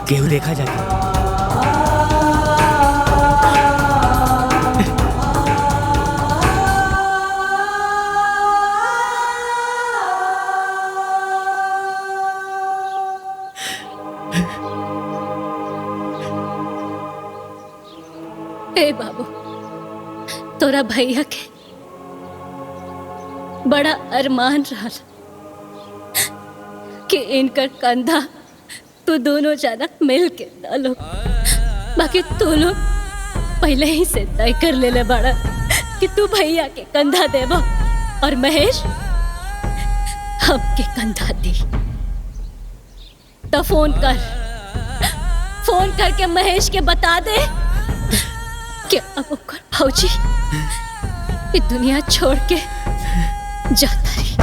केहू देखा जाके ए बाबू तोरा भैया के बड़ा अरमान रहा कि इनकर कंधा तू दोनों जना मिल के डालो। बाकी तू लोग पहले ही से तय कर ले बड़ा कि तू भैया के कंधा देबो और महेश हमके कंधा दी। तो फोन कर फोन करके महेश के बता दे कि अब ओकर भौजी ये दुनिया छोड़ के जाता रही।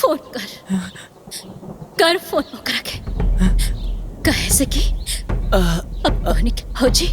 फोन कर फोन ओकरा के, कहे से कि अब तोहनी के भौजी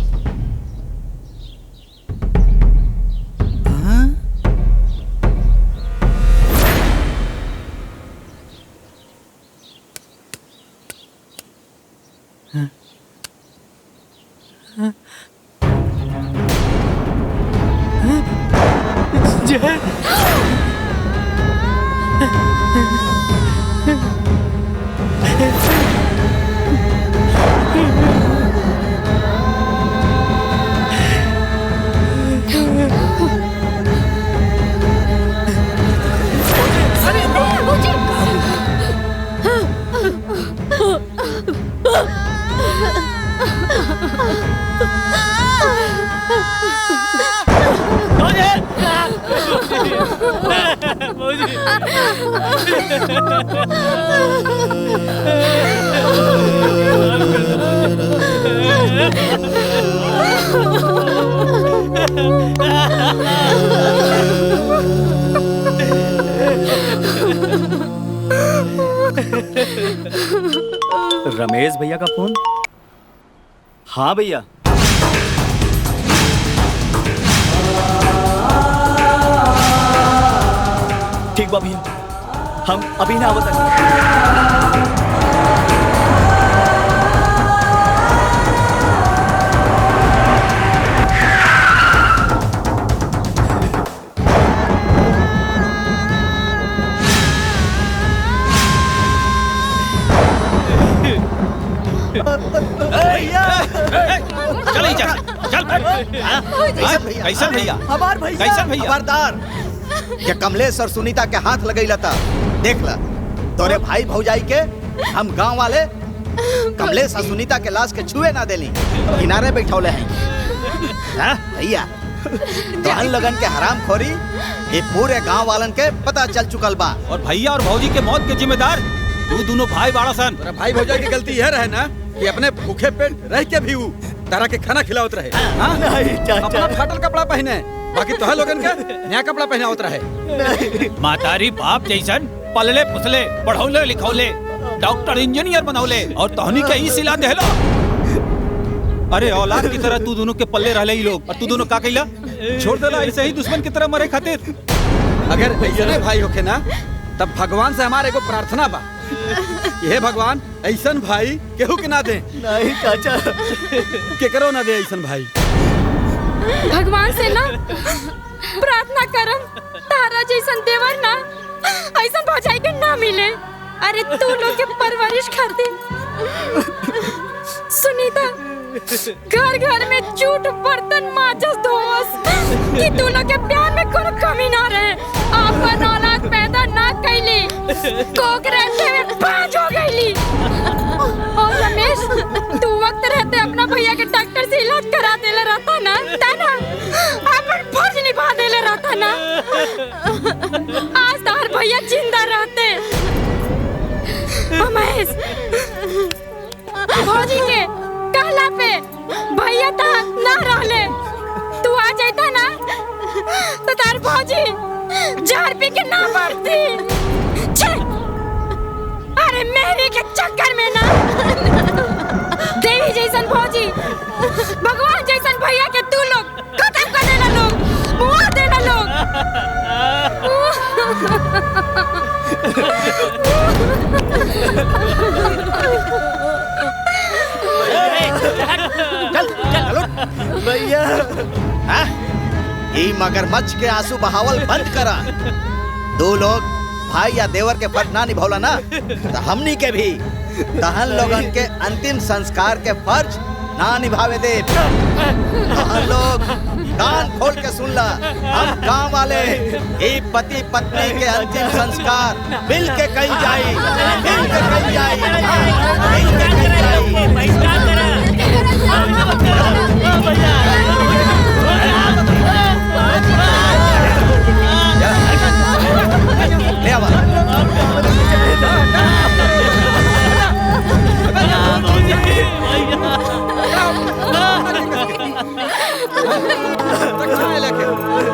रमेश भैया का फोन। हाँ भैया। ठीक बा भैया, हम अभी ना आवत। कैसन भैया? हमार भैया। कैसन भैया? खबरदार, ये कमलेश और सुनीता के हाथ लगैला था। देख ला, तोरे भाई भौजाई के हम गांव वाले कमलेश और सुनीता के लाश के छुए ना देली, किनारे बैठौले हैं। हाँ भैया, तो हम लगन के हराम खोरी ये पूरे गांव वालन के पता चल चुकल बा। और भैया और भौजी के मौत के जिम्मेदार तू दोनों भाई बाड़ा सन। भाई भौजाई की गलती यह रहे ना कि अपने भूखे पेट रह के भी तारा के खाना खिलावत रहे। अपना फाटल कपड़ा पहने, बाकी तोहे लोगन के नया कपड़ा पहनावत रहे। मातारी बाप जैसन पलले पुसले पढ़ौले लिखौले डॉक्टर इंजीनियर बनौले और तोहनी के ई सिला देहलो। अरे औलाद की तरह तू दोनों के पल्ले रहले ही लोग, और तू दोनों का कइला? छोड़ देला ऐसे ही दुश्मन की तरह मरे खातिर। अगर ऐसे भाई होके ना तब भगवान से हमारे को प्रार्थना बा, ये भगवान ऐसन भाई केहू के ना दे। नहीं चाचा, केकरो ना दे ऐसन भाई। भगवान से ना प्रार्थना करम तारा जैसन देवर ना ऐसा भौजाई के ना मिले। अरे तू लोग के परवरिश खातिर सुनीता घर घर में जूठ बर्तन माजस धोवस कि तू लोग के प्यार में कोनो कमी ना रहे। आपन औलाद पैदा ना कैली, कोक रहते में पांच हो गईली। और रमेश, तू वक्त रहते अपना भैया के डॉक्टर से इलाज करा देले रहता ना, तना अपन फर्ज निभा देले रहता ना, आज तार भैया जिंदा रहते। महेश, भौजी के कहला पे भैया ता ना रहले, तू आ जाता ना तो तार भौजी जहर पी के ना मरती। अरे मेरी के चक्कर में ना देवी जैसन भौजी, भगवान जैसन भैया के तू लोग खत्म कर देना, लोग मुआ देना लोग। चल भैया, ये मगरमच्छ के आंसू बहावल बंद करा। दो लोग भाई या देवर के फर्ज ना निभौला ना तो हमनी के भी तहन लोगन के अंतिम संस्कार के फर्ज ना निभावे दे। तहन लोग कान खोल के सुन ला, हम गांव वाले ये पति पत्नी के अंतिम संस्कार मिल के कही जाए, मिल के कही जाए, मिल के कही जाए।